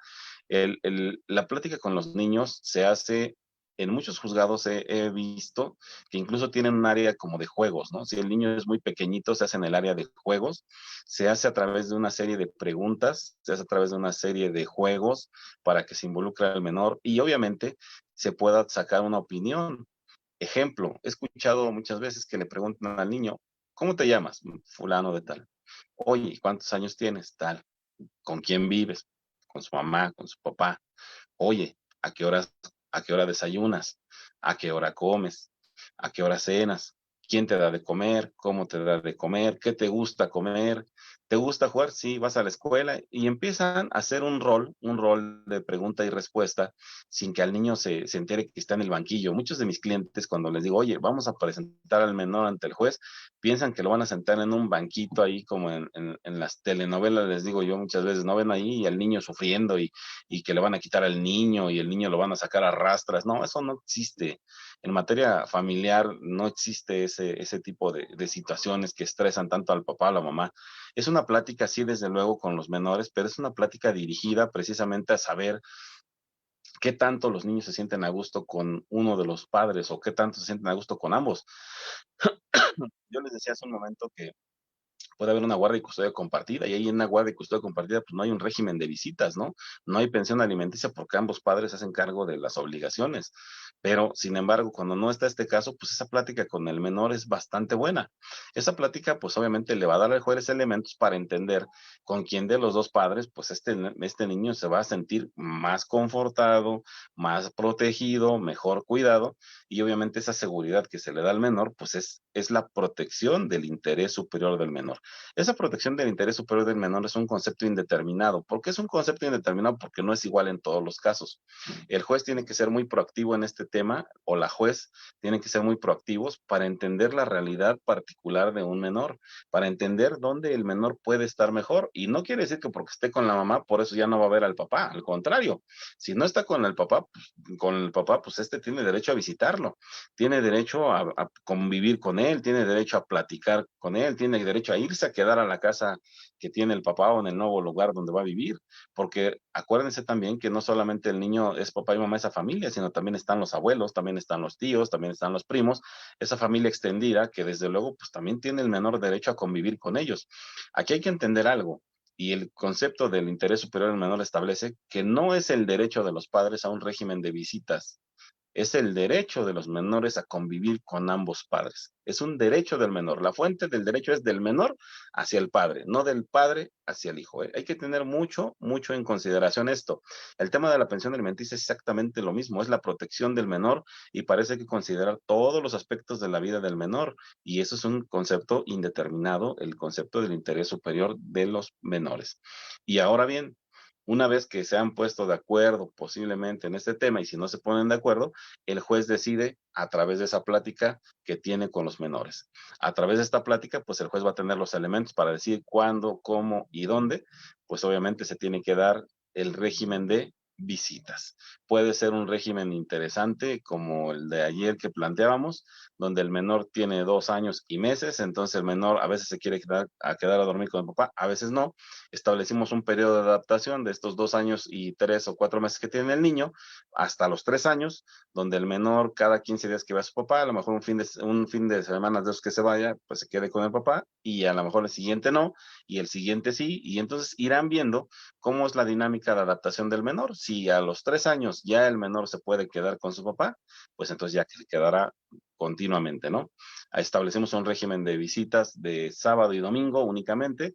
La plática con los niños se hace en muchos juzgados he visto que incluso tienen un área como de juegos, ¿no? Si el niño es muy pequeñito, se hace en el área de juegos, se hace a través de una serie de preguntas, se hace a través de una serie de juegos para que se involucre al menor y obviamente se pueda sacar una opinión. Ejemplo, he escuchado muchas veces que le preguntan al niño, ¿cómo te llamas? Fulano de tal. Oye, ¿cuántos años tienes? Tal. ¿Con quién vives? Con su mamá, con su papá. Oye, a qué hora desayunas? ¿A qué hora comes? ¿A qué hora cenas? ¿Quién te da de comer? ¿Cómo te da de comer? ¿Qué te gusta comer? ¿Te gusta jugar? Sí, vas a la escuela y empiezan a hacer un rol de pregunta y respuesta sin que al niño se entere que está en el banquillo. Muchos de mis clientes cuando les digo, oye, vamos a presentar al menor ante el juez, piensan que lo van a sentar en un banquito ahí como en las telenovelas, les digo yo muchas veces, no ven ahí y al niño sufriendo y que le van a quitar al niño y el niño lo van a sacar a rastras. No, eso no existe. En materia familiar no existe ese tipo de situaciones que estresan tanto al papá o a la mamá. Es una plática, sí, desde luego, con los menores, pero es una plática dirigida precisamente a saber qué tanto los niños se sienten a gusto con uno de los padres o qué tanto se sienten a gusto con ambos. Yo les decía hace un momento que puede haber una guardia y custodia compartida, y ahí en una guardia y custodia compartida, pues no hay un régimen de visitas, ¿no? No hay pensión alimenticia porque ambos padres se hacen cargo de las obligaciones. Pero, sin embargo, cuando no está este caso, pues esa plática con el menor es bastante buena. Esa plática, pues obviamente le va a dar al juez elementos para entender con quién de los dos padres, pues este niño se va a sentir más confortado, más protegido, mejor cuidado, y obviamente esa seguridad que se le da al menor, pues es la protección del interés superior del menor. Esa protección del interés superior del menor es un concepto indeterminado. ¿Por qué es un concepto indeterminado? Porque no es igual en todos los casos. El juez tiene que ser muy proactivo en este tema, o la juez tiene que ser muy proactivos para entender la realidad particular de un menor, para entender dónde el menor puede estar mejor. Y no quiere decir que porque esté con la mamá, por eso ya no va a ver al papá. Al contrario, si no está con el papá, pues este tiene derecho a visitarlo, tiene derecho a convivir con él, tiene derecho a platicar con él, tiene derecho a irse a quedar a la casa que tiene el papá o en el nuevo lugar donde va a vivir, porque acuérdense también que no solamente el niño es papá y mamá esa familia, sino también están los abuelos, también están los tíos, también están los primos, esa familia extendida que desde luego pues también tiene el menor derecho a convivir con ellos. Aquí hay que entender algo. Y el concepto del interés superior del menor establece que no es el derecho de los padres a un régimen de visitas, es el derecho de los menores a convivir con ambos padres. Es un derecho del menor. La fuente del derecho es del menor hacia el padre, no del padre hacia el hijo. Hay que tener mucho, mucho en consideración esto. El tema de la pensión alimenticia es exactamente lo mismo, es la protección del menor y parece que considerar todos los aspectos de la vida del menor. Y eso es un concepto indeterminado, el concepto del interés superior de los menores. Y ahora bien, una vez que se han puesto de acuerdo posiblemente en este tema y si no se ponen de acuerdo, el juez decide a través de esa plática que tiene con los menores. A través de esta plática, pues el juez va a tener los elementos para decir cuándo, cómo y dónde, pues obviamente se tiene que dar el régimen de visitas. Puede ser un régimen interesante como el de ayer que planteábamos, donde el menor tiene 2 años y meses, entonces el menor a veces se quiere quedar a dormir con el papá, a veces no. Establecimos un periodo de adaptación de estos 2 años y 3 o 4 meses que tiene el niño hasta los 3 años, donde el menor cada 15 días que va a su papá, a lo mejor un fin de semana de esos que se vaya, pues se quede con el papá y a lo mejor el siguiente no y el siguiente sí, y entonces irán viendo cómo es la dinámica de adaptación del menor. Si a los 3 años ya el menor se puede quedar con su papá, pues entonces ya que se quedará continuamente, ¿no? Establecemos un régimen de visitas de sábado y domingo únicamente,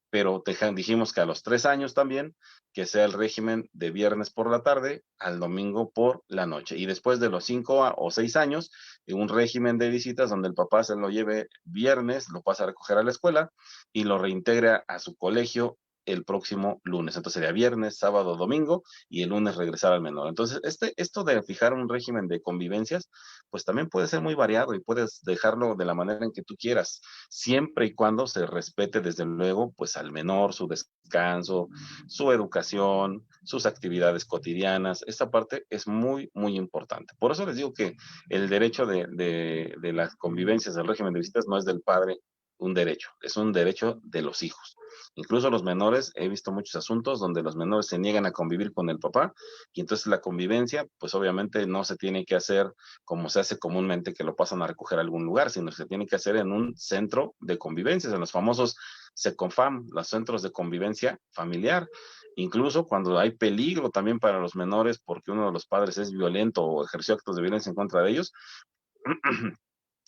pero dijimos que a los 3 años también, que sea el régimen de viernes por la tarde al domingo por la noche. Y después de los 5 o 6 años, un régimen de visitas donde el papá se lo lleve viernes, lo pasa a recoger a la escuela y lo reintegra a su colegio el próximo lunes. Entonces sería viernes, sábado, domingo y el lunes regresar al menor. Entonces, esto de fijar un régimen de convivencias, pues también puede ser muy variado y puedes dejarlo de la manera en que tú quieras, siempre y cuando se respete desde luego pues al menor su descanso, su educación, sus actividades cotidianas. Esta parte es muy, muy importante. Por eso les digo que el derecho de las convivencias del régimen de visitas no es del padre un derecho, es un derecho de los hijos. Incluso los menores, he visto muchos asuntos donde los menores se niegan a convivir con el papá y entonces la convivencia, pues obviamente no se tiene que hacer como se hace comúnmente que lo pasan a recoger a algún lugar, sino que se tiene que hacer en un centro de convivencia, en los famosos SECOFAM, los centros de convivencia familiar. Incluso cuando hay peligro también para los menores porque uno de los padres es violento o ejerció actos de violencia en contra de ellos,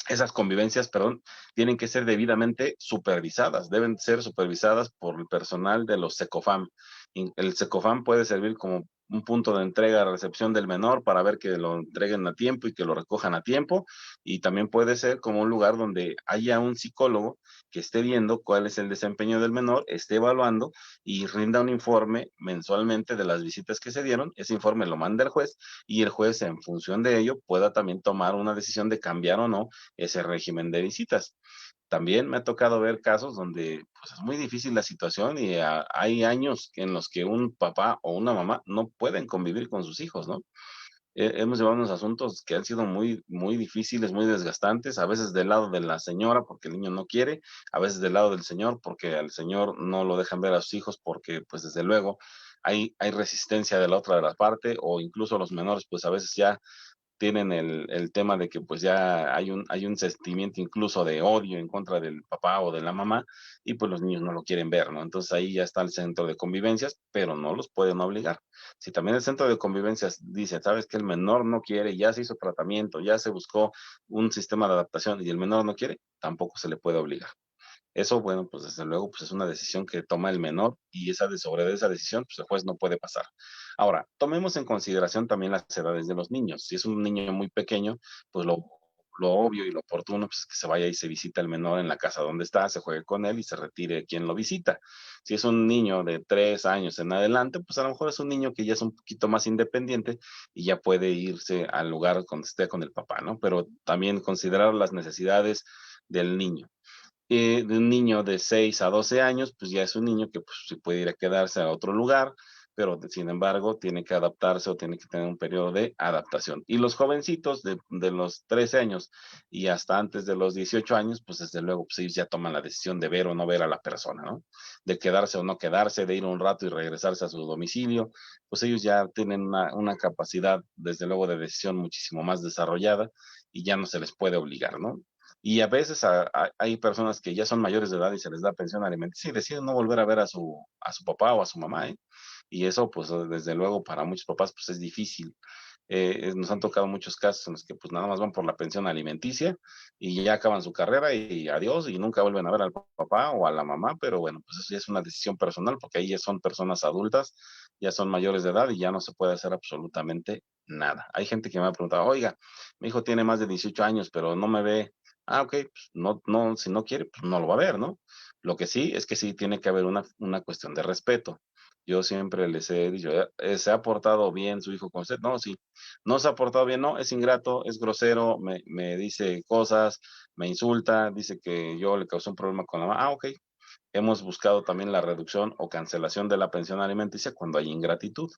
esas convivencias, perdón, tienen que ser debidamente supervisadas, deben ser supervisadas por el personal de los SECOFAM. El SECOFAM puede servir como un punto de entrega, recepción del menor para ver que lo entreguen a tiempo y que lo recojan a tiempo, y también puede ser como un lugar donde haya un psicólogo que esté viendo cuál es el desempeño del menor, esté evaluando y rinda un informe mensualmente de las visitas que se dieron. Ese informe lo manda el juez y el juez en función de ello pueda también tomar una decisión de cambiar o no ese régimen de visitas. También me ha tocado ver casos donde pues, es muy difícil la situación y hay años en los que un papá o una mamá no pueden convivir con sus hijos, ¿no? Hemos llevado unos asuntos que han sido muy, muy difíciles, muy desgastantes, a veces del lado de la señora porque el niño no quiere, a veces del lado del señor porque al señor no lo dejan ver a sus hijos porque pues desde luego hay resistencia de la otra de la parte, o incluso los menores pues a veces ya tienen el tema de que pues ya hay un sentimiento incluso de odio en contra del papá o de la mamá y pues los niños no lo quieren ver, ¿no? Entonces ahí ya está el centro de convivencias, pero no los pueden obligar. Si también el centro de convivencias dice, sabes que el menor no quiere, ya se hizo tratamiento, ya se buscó un sistema de adaptación y el menor no quiere, tampoco se le puede obligar. Eso, bueno, pues desde luego, pues es una decisión que toma el menor y sobre esa decisión, pues el juez no puede pasar. Ahora, tomemos en consideración también las edades de los niños. Si es un niño muy pequeño, pues lo obvio y lo oportuno pues, es que se vaya y se visita al menor en la casa donde está, se juegue con él y se retire quien lo visita. Si es un niño de 3 años en adelante, pues a lo mejor es un niño que ya es un poquito más independiente y ya puede irse al lugar donde esté con el papá, ¿no? Pero también considerar las necesidades del niño. De un niño de 6 a 12 años, pues ya es un niño que pues, sí puede ir a quedarse a otro lugar, pero sin embargo tiene que adaptarse o tiene que tener un periodo de adaptación. Y los jovencitos de los 13 años y hasta antes de los 18 años, pues desde luego, pues ellos ya toman la decisión de ver o no ver a la persona, ¿no? De quedarse o no quedarse, de ir un rato y regresarse a su domicilio, pues ellos ya tienen una capacidad, desde luego, de decisión muchísimo más desarrollada y ya no se les puede obligar, ¿no? Y a veces hay personas que ya son mayores de edad y se les da pensión alimenticia y deciden no volver a ver a su papá o a su mamá, ¿eh? Y eso, pues, desde luego, para muchos papás, pues, es difícil. Nos han tocado muchos casos en los que, pues, nada más van por la pensión alimenticia y ya acaban su carrera y adiós, y nunca vuelven a ver al papá o a la mamá, pero bueno, pues eso ya es una decisión personal, porque ahí ya son personas adultas, ya son mayores de edad y ya no se puede hacer absolutamente nada. Hay gente que me ha preguntado, oiga, mi hijo tiene más de 18 años, pero no me ve. Ah, ok, pues no, no, si no quiere, pues no lo va a ver, ¿no? Lo que sí es que sí tiene que haber una cuestión de respeto. Yo siempre les he dicho, ¿se ha portado bien su hijo con usted? No, sí. No se ha portado bien, no, es ingrato, es grosero, me dice cosas, me insulta, dice que yo le causé un problema con la mamá. Ah, ok. Hemos buscado también la reducción o cancelación de la pensión alimenticia cuando hay ingratitud.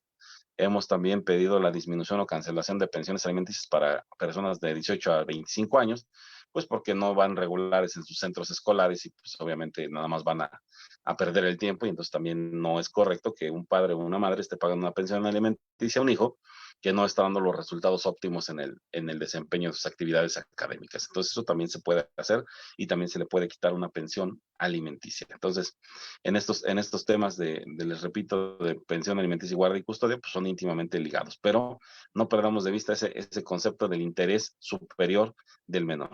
Hemos también pedido la disminución o cancelación de pensiones alimenticias para personas de 18 a 25 años, pues porque no van regulares en sus centros escolares y pues obviamente nada más van a perder el tiempo y entonces también no es correcto que un padre o una madre esté pagando una pensión alimenticia a un hijo que no está dando los resultados óptimos en el desempeño de sus actividades académicas. Entonces eso también se puede hacer y también se le puede quitar una pensión alimenticia. Entonces, en estos temas les repito, de pensión alimenticia y guardia y custodia, pues son íntimamente ligados, pero no perdamos de vista ese concepto del interés superior del menor.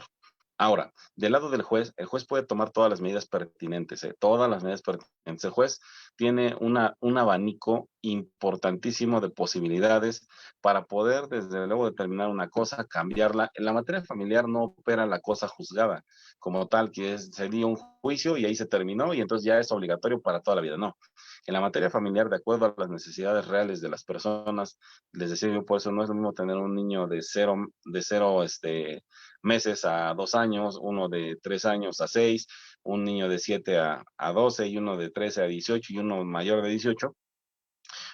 Ahora, del lado del juez, el juez puede tomar todas las medidas pertinentes, todas las medidas pertinentes. El juez tiene un abanico importantísimo de posibilidades para poder, desde luego, determinar una cosa, cambiarla. En la materia familiar no opera la cosa juzgada como tal, que sería un juicio y ahí se terminó y entonces ya es obligatorio para toda la vida. No. En la materia familiar, de acuerdo a las necesidades reales de las personas, les decía yo, por eso no es lo mismo tener un niño de cero meses a 2 años, uno de 3 años a 6, un niño de 7 a 12 y uno de 13 a 18 y uno mayor de 18,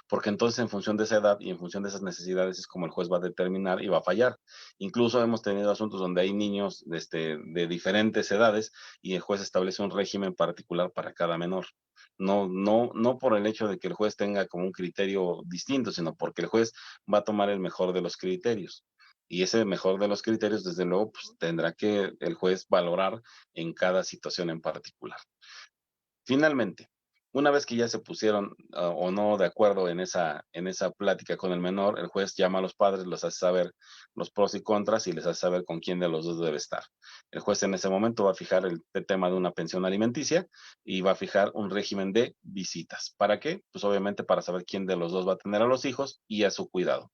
porque entonces en función de esa edad y en función de esas necesidades es como el juez va a determinar y va a fallar. Incluso hemos tenido asuntos donde hay niños de diferentes edades y el juez establece un régimen particular para cada menor. No por el hecho de que el juez tenga como un criterio distinto, sino porque el juez va a tomar el mejor de los criterios. Y ese mejor de los criterios, desde luego, pues, tendrá que el juez valorar en cada situación en particular. Finalmente, una vez que ya se pusieron o no de acuerdo en esa plática con el menor, el juez llama a los padres, los hace saber los pros y contras y les hace saber con quién de los dos debe estar. El juez en ese momento va a fijar el tema de una pensión alimenticia y va a fijar un régimen de visitas. ¿Para qué? Pues obviamente para saber quién de los dos va a tener a los hijos y a su cuidado.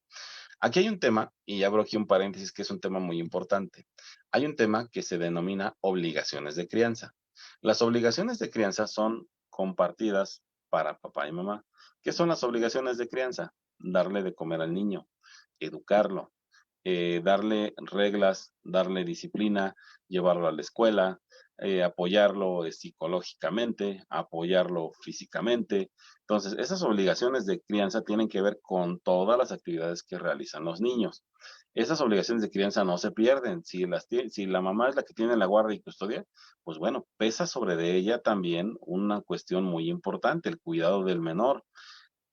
Aquí hay un tema, y abro aquí un paréntesis que es un tema muy importante. Hay un tema que se denomina obligaciones de crianza. Las obligaciones de crianza son compartidas para papá y mamá. ¿Qué son las obligaciones de crianza? Darle de comer al niño, educarlo, darle reglas, darle disciplina, llevarlo a la escuela, apoyarlo psicológicamente, apoyarlo físicamente. Entonces, esas obligaciones de crianza tienen que ver con todas las actividades que realizan los niños. Esas obligaciones de crianza no se pierden. Si la mamá es la que tiene la guardia y custodia, pues bueno, pesa sobre de ella también una cuestión muy importante, el cuidado del menor.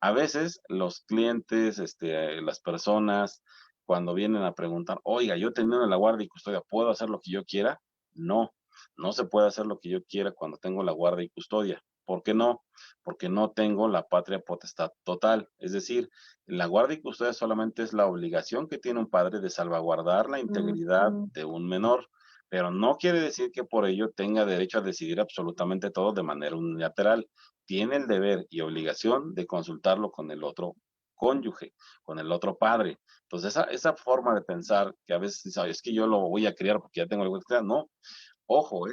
A veces los clientes, las personas, cuando vienen a preguntar, oiga, yo teniendo la guardia y custodia, ¿puedo hacer lo que yo quiera? No, no se puede hacer lo que yo quiera cuando tengo la guardia y custodia. ¿Por qué no? Porque no tengo la patria potestad total. Es decir, la guardia y custodia solamente es la obligación que tiene un padre de salvaguardar la integridad de un menor, pero no quiere decir que por ello tenga derecho a decidir absolutamente todo de manera unilateral. Tiene el deber y obligación de consultarlo con el otro cónyuge, con el otro padre. Entonces, esa forma de pensar que a veces dice, es que yo lo voy a criar porque ya tengo algo que criar, no, ojo,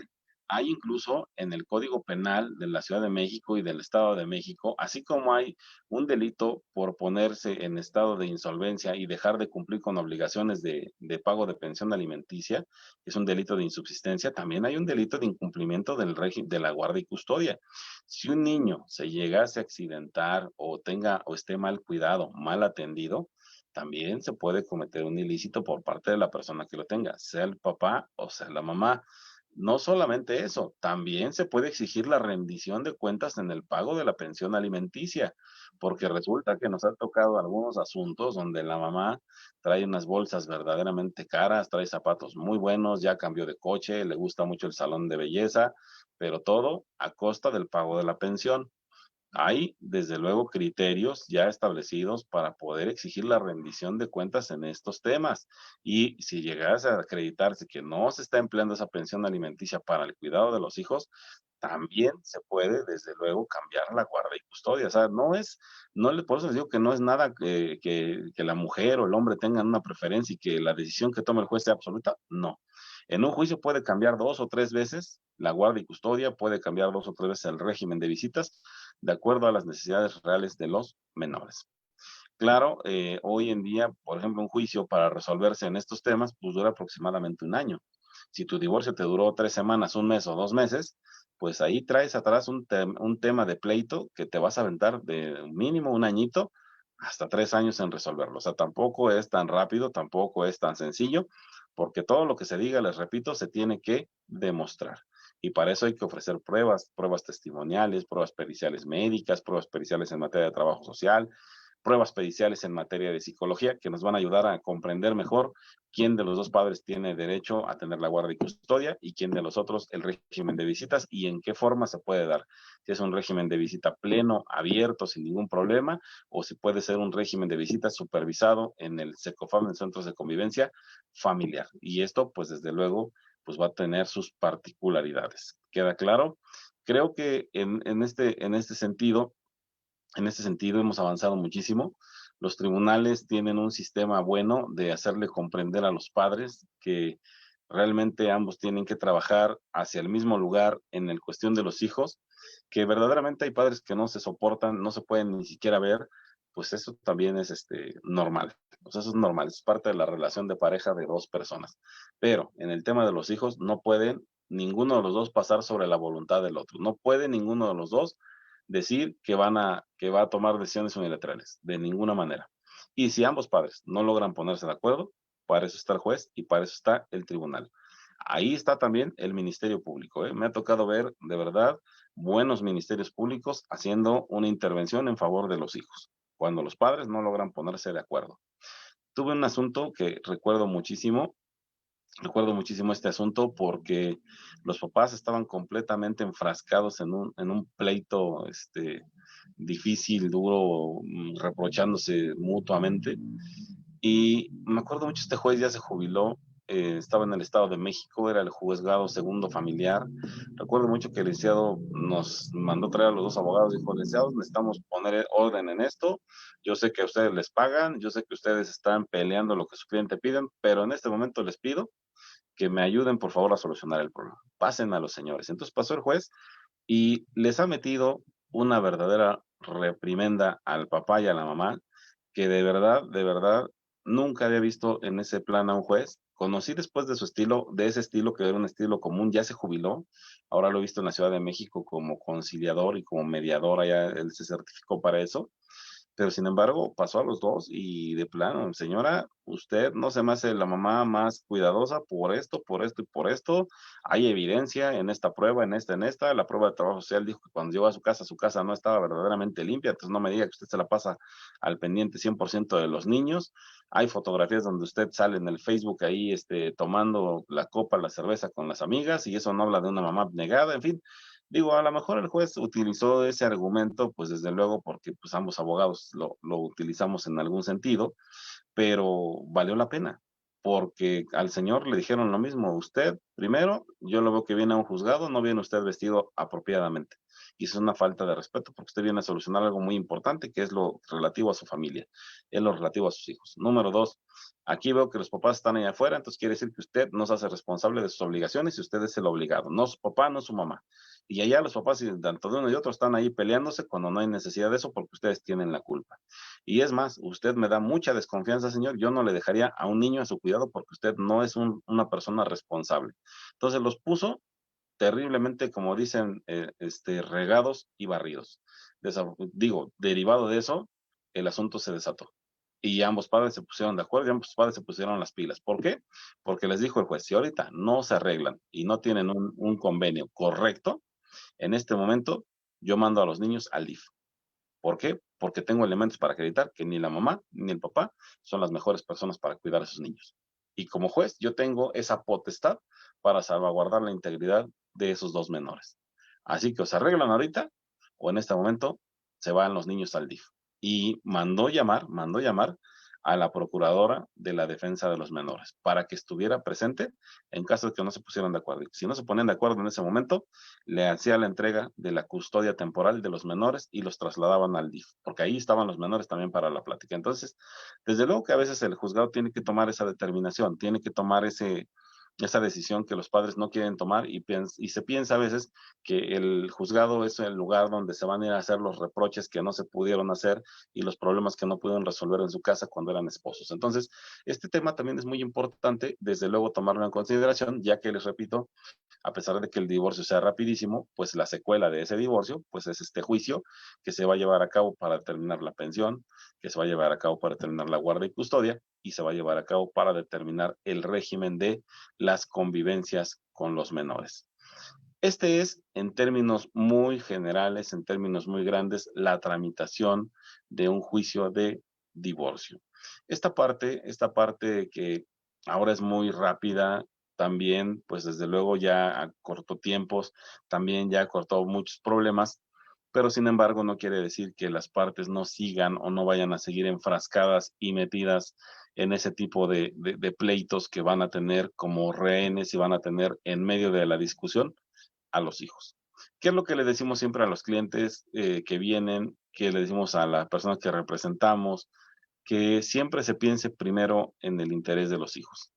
hay incluso en el Código Penal de la Ciudad de México y del Estado de México, así como hay un delito por ponerse en estado de insolvencia y dejar de cumplir con obligaciones de pago de pensión alimenticia, que es un delito de insubsistencia, también hay un delito de incumplimiento del régimen de la guardia y custodia. Si un niño se llegase a accidentar o tenga o esté mal cuidado, mal atendido, también se puede cometer un ilícito por parte de la persona que lo tenga, sea el papá o sea la mamá. No solamente eso, también se puede exigir la rendición de cuentas en el pago de la pensión alimenticia, porque resulta que nos ha tocado algunos asuntos donde la mamá trae unas bolsas verdaderamente caras, trae zapatos muy buenos, ya cambió de coche, le gusta mucho el salón de belleza, pero todo a costa del pago de la pensión. Hay, desde luego, criterios ya establecidos para poder exigir la rendición de cuentas en estos temas. Y si llegase a acreditarse que no se está empleando esa pensión alimenticia para el cuidado de los hijos, también se puede, desde luego, cambiar la guarda y custodia. O sea, por eso les digo que no es nada que la mujer o el hombre tengan una preferencia y que la decisión que tome el juez sea absoluta. No. En un juicio puede cambiar 2 o 3 veces la guardia y custodia, puede cambiar 2 o 3 veces el régimen de visitas, de acuerdo a las necesidades reales de los menores. Claro, hoy en día, por ejemplo, un juicio para resolverse en estos temas, pues dura aproximadamente un año. Si tu divorcio te duró 3 semanas, un mes o 2 meses, pues ahí traes atrás un tema de pleito que te vas a aventar de mínimo un añito hasta 3 años en resolverlo. O sea, tampoco es tan rápido, tampoco es tan sencillo, porque todo lo que se diga, les repito, se tiene que demostrar. Y para eso hay que ofrecer pruebas, pruebas testimoniales, pruebas periciales médicas, pruebas periciales en materia de trabajo social, pruebas periciales en materia de psicología que nos van a ayudar a comprender mejor quién de los dos padres tiene derecho a tener la guardia y custodia y quién de los otros el régimen de visitas y en qué forma se puede dar. Si es un régimen de visita pleno, abierto, sin ningún problema, o si puede ser un régimen de visita supervisado en el SECOFAM, en Centros de Convivencia Familiar. Y esto, pues desde luego, pues va a tener sus particularidades. ¿Queda claro? Creo que en este sentido hemos avanzado muchísimo. Los tribunales tienen un sistema bueno de hacerle comprender a los padres que realmente ambos tienen que trabajar hacia el mismo lugar en el cuestión de los hijos, que verdaderamente hay padres que no se soportan, no se pueden ni siquiera ver, pues eso también es normal. Pues eso es normal, es parte de la relación de pareja de dos personas. Pero en el tema de los hijos no pueden ninguno de los dos pasar sobre la voluntad del otro. No puede ninguno de los dos decir que va a tomar decisiones unilaterales, de ninguna manera. Y si ambos padres no logran ponerse de acuerdo, para eso está el juez y para eso está el tribunal. Ahí está también el Ministerio Público. Me ha tocado ver, de verdad, buenos ministerios públicos haciendo una intervención en favor de los hijos, cuando los padres no logran ponerse de acuerdo. Tuve un asunto que recuerdo muchísimo este asunto porque los papás estaban completamente enfrascados en un pleito difícil, duro, reprochándose mutuamente. Y me acuerdo mucho, este juez ya se jubiló, estaba en el Estado de México, era el juzgado segundo familiar. Recuerdo mucho que el licenciado nos mandó traer a los dos abogados, dijo, licenciados, necesitamos poner orden en esto. Yo sé que a ustedes les pagan, yo sé que ustedes están peleando lo que su cliente piden, pero en este momento les pido que me ayuden por favor a solucionar el problema. Pasen a los señores. Entonces pasó el juez y les ha metido una verdadera reprimenda al papá y a la mamá, que de verdad, nunca había visto en ese plan a un juez. Conocí después de su estilo, de ese estilo que era un estilo común, ya se jubiló. Ahora lo he visto en la Ciudad de México como conciliador y como mediador, allá él se certificó para eso, pero sin embargo pasó a los dos y de plano, señora, usted no se me hace la mamá más cuidadosa por esto y por esto. Hay evidencia en esta prueba, en esta. La prueba de trabajo social dijo que cuando llegó a su casa no estaba verdaderamente limpia, entonces no me diga que usted se la pasa al pendiente 100% de los niños. Hay fotografías donde usted sale en el Facebook ahí tomando la copa, la cerveza con las amigas y eso no habla de una mamá negada, en fin. Digo, a lo mejor el juez utilizó ese argumento, pues desde luego, porque pues ambos abogados lo utilizamos en algún sentido, pero valió la pena, porque al señor le dijeron lo mismo, usted, primero, yo lo veo que viene a un juzgado, no viene usted vestido apropiadamente. Y eso es una falta de respeto, porque usted viene a solucionar algo muy importante, que es lo relativo a su familia, es lo relativo a sus hijos. Número dos, aquí veo que los papás están allá afuera, entonces quiere decir que usted no se hace responsable de sus obligaciones y usted es el obligado, no su papá, no su mamá. Y allá los papás, tanto de uno y otro, están ahí peleándose cuando no hay necesidad de eso porque ustedes tienen la culpa. Y es más, usted me da mucha desconfianza, señor. Yo no le dejaría a un niño a su cuidado porque usted no es una persona responsable. Entonces los puso terriblemente, como dicen, regados y barridos. Digo, derivado de eso, el asunto se desató. Y ambos padres se pusieron de acuerdo y ambos padres se pusieron las pilas. ¿Por qué? Porque les dijo el juez, si ahorita no se arreglan y no tienen un convenio correcto, en este momento yo mando a los niños al DIF. ¿Por qué? Porque tengo elementos para acreditar que ni la mamá ni el papá son las mejores personas para cuidar a sus niños. Y como juez, yo tengo esa potestad para salvaguardar la integridad de esos dos menores. Así que o se arreglan ahorita o en este momento se van los niños al DIF. Y mandó llamar a la procuradora de la defensa de los menores para que estuviera presente en caso de que no se pusieran de acuerdo. Y si no se ponían de acuerdo en ese momento, le hacía la entrega de la custodia temporal de los menores y los trasladaban al DIF, porque ahí estaban los menores también para la plática. Entonces, desde luego que a veces el juzgado tiene que tomar esa determinación, tiene que tomar esa decisión que los padres no quieren tomar y se piensa a veces que el juzgado es el lugar donde se van a ir a hacer los reproches que no se pudieron hacer y los problemas que no pudieron resolver en su casa cuando eran esposos. Entonces, este tema también es muy importante, desde luego tomarlo en consideración, ya que les repito, a pesar de que el divorcio sea rapidísimo, pues la secuela de ese divorcio, pues es este juicio que se va a llevar a cabo para determinar la pensión, que se va a llevar a cabo para determinar la guarda y custodia, y se va a llevar a cabo para determinar el régimen de las convivencias con los menores. Este es, en términos muy generales, en términos muy grandes, la tramitación de un juicio de divorcio. Esta parte que ahora es muy rápida, también, pues desde luego ya acortó tiempos, también ya acortó muchos problemas, pero sin embargo no quiere decir que las partes no sigan o no vayan a seguir enfrascadas y metidas en ese tipo de pleitos que van a tener como rehenes y van a tener en medio de la discusión a los hijos. ¿Qué es lo que le decimos siempre a los clientes que vienen, que le decimos a las personas que representamos? Que siempre se piense primero en el interés de los hijos.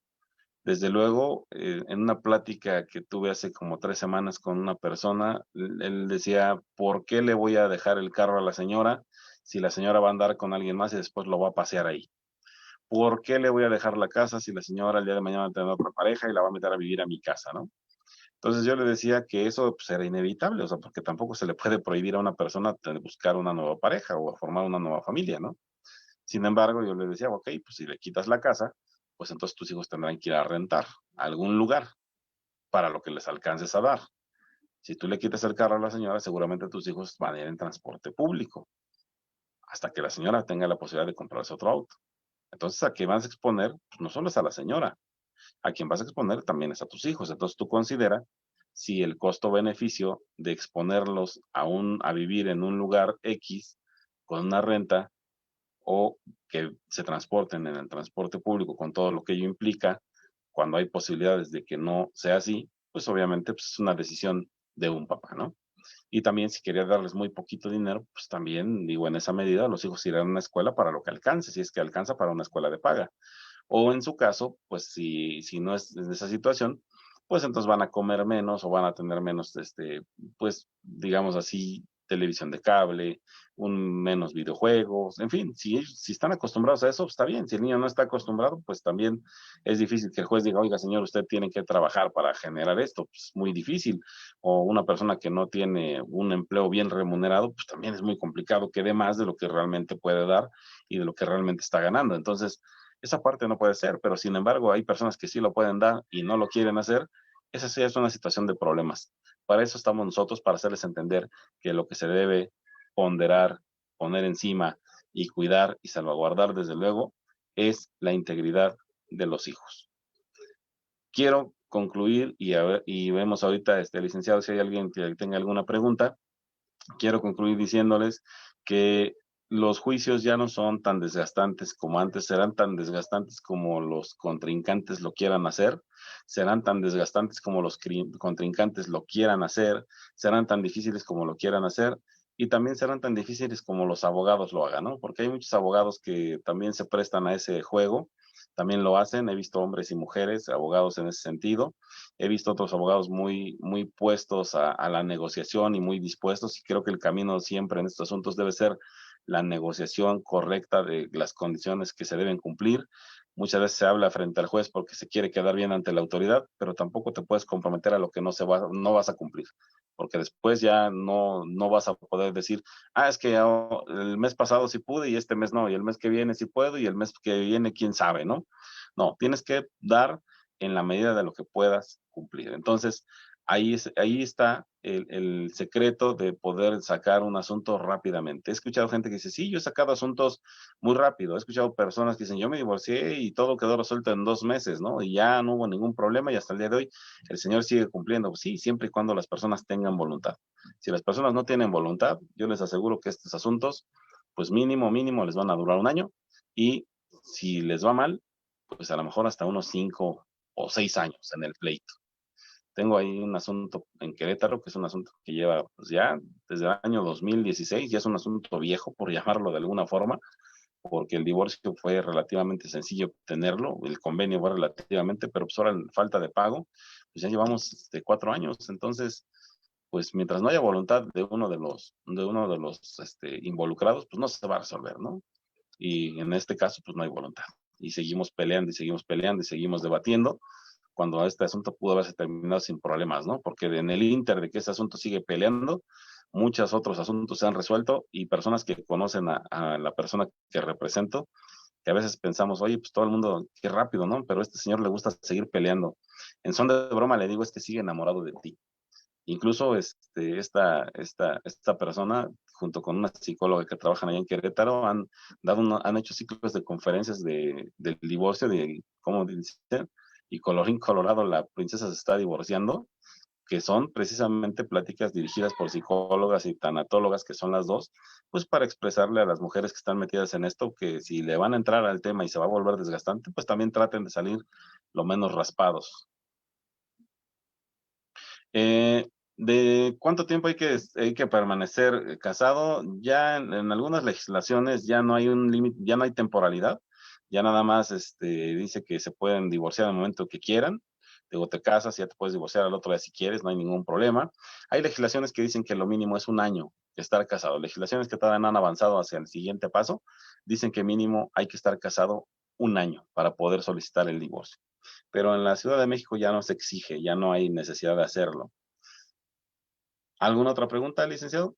Desde luego, en una plática que tuve hace como 3 semanas con una persona, él decía, ¿por qué le voy a dejar el carro a la señora si la señora va a andar con alguien más y después lo va a pasear ahí? ¿Por qué le voy a dejar la casa si la señora el día de mañana va a tener otra pareja y la va a meter a vivir a mi casa, ¿no? Entonces yo le decía que eso pues, era inevitable, o sea, porque tampoco se le puede prohibir a una persona buscar una nueva pareja o a formar una nueva familia, ¿no? Sin embargo, yo le decía, ok, pues si le quitas la casa, pues entonces tus hijos tendrán que ir a rentar a algún lugar para lo que les alcances a dar. Si tú le quitas el carro a la señora, seguramente tus hijos van a ir en transporte público hasta que la señora tenga la posibilidad de comprarse otro auto. Entonces, ¿a qué vas a exponer? Pues no solo es a la señora, a quien vas a exponer también es a tus hijos. Entonces tú considera si el costo-beneficio de exponerlos a vivir en un lugar X con una renta o que se transporten en el transporte público con todo lo que ello implica, cuando hay posibilidades de que no sea así, pues obviamente pues, es una decisión de un papá, ¿no? Y también si quería darles muy poquito dinero, pues también, digo, en esa medida los hijos irán a una escuela para lo que alcance, si es que alcanza para una escuela de paga. O en su caso, pues si no es en esa situación, pues entonces van a comer menos o van a tener menos, pues digamos así, televisión de cable, menos videojuegos, en fin, si están acostumbrados a eso, pues está bien. Si el niño no está acostumbrado, pues también es difícil que el juez diga, oiga, señor, usted tiene que trabajar para generar esto, pues muy difícil. O una persona que no tiene un empleo bien remunerado, pues también es muy complicado que dé más de lo que realmente puede dar y de lo que realmente está ganando. Entonces, esa parte no puede ser, pero sin embargo hay personas que sí lo pueden dar y no lo quieren hacer. Esa sí es una situación de problemas. Para eso estamos nosotros, para hacerles entender que lo que se debe ponderar, poner encima y cuidar y salvaguardar, desde luego, es la integridad de los hijos. Quiero concluir y vemos ahorita, licenciado, si hay alguien que tenga alguna pregunta. Quiero concluir diciéndoles que los juicios ya no son tan desgastantes como antes, serán tan desgastantes como los contrincantes lo quieran hacer, serán tan desgastantes como los contrincantes lo quieran hacer, serán tan difíciles como lo quieran hacer y también serán tan difíciles como los abogados lo hagan, ¿no? Porque hay muchos abogados que también se prestan a ese juego, también lo hacen, he visto hombres y mujeres, abogados en ese sentido, he visto otros abogados muy puestos a la negociación y muy dispuestos y creo que el camino siempre en estos asuntos debe ser la negociación correcta de las condiciones que se deben cumplir. Muchas veces se habla frente al juez porque se quiere quedar bien ante la autoridad, pero tampoco te puedes comprometer a lo que no vas a cumplir, porque después ya no vas a poder decir, es que el mes pasado sí pude y este mes no, y el mes que viene sí puedo y el mes que viene quién sabe, ¿no? No, tienes que dar en la medida de lo que puedas cumplir. Entonces, ahí está el secreto de poder sacar un asunto rápidamente. He escuchado gente que dice, sí, yo he sacado asuntos muy rápido. He escuchado personas que dicen, yo me divorcié y todo quedó resuelto en 2 meses, ¿no? Y ya no hubo ningún problema y hasta el día de hoy el Señor sigue cumpliendo. Pues sí, siempre y cuando las personas tengan voluntad. Si las personas no tienen voluntad, yo les aseguro que estos asuntos, pues mínimo, les van a durar un año y si les va mal, pues a lo mejor hasta unos 5 o 6 años en el pleito. Tengo ahí un asunto en Querétaro, que es un asunto que lleva pues ya desde el año 2016, ya es un asunto viejo, por llamarlo de alguna forma, porque el divorcio fue relativamente sencillo obtenerlo, el convenio fue relativamente, pero pues ahora falta de pago, pues ya llevamos 4 años. Entonces, pues mientras no haya voluntad de uno de los involucrados, pues no se va a resolver, ¿no? Y en este caso, pues no hay voluntad. Y seguimos peleando y seguimos peleando y seguimos debatiendo, cuando este asunto pudo haberse terminado sin problemas, ¿no? Porque en el inter de que ese asunto sigue peleando, muchos otros asuntos se han resuelto y personas que conocen a la persona que represento, que a veces pensamos, oye, pues todo el mundo, qué rápido, ¿no? Pero a este señor le gusta seguir peleando. En son de broma le digo, es que sigue enamorado de ti. Incluso esta persona, junto con una psicóloga que trabajan allá en Querétaro, han hecho ciclos de conferencias del divorcio, de cómo dicen, y colorín colorado, la princesa se está divorciando, que son precisamente pláticas dirigidas por psicólogas y tanatólogas, que son las dos, pues para expresarle a las mujeres que están metidas en esto, que si le van a entrar al tema y se va a volver desgastante, pues también traten de salir lo menos raspados. Eh, ¿De cuánto tiempo hay que permanecer casado? Ya en algunas legislaciones ya no hay un límite, ya no hay temporalidad, ya nada más dice que se pueden divorciar al momento que quieran. Digo, te casas y ya te puedes divorciar al otro día si quieres, no hay ningún problema. Hay legislaciones que dicen que lo mínimo es un año de estar casado. Legislaciones que todavía no han avanzado hacia el siguiente paso dicen que mínimo hay que estar casado un año para poder solicitar el divorcio. Pero en la Ciudad de México ya no se exige, ya no hay necesidad de hacerlo. ¿Alguna otra pregunta, licenciado?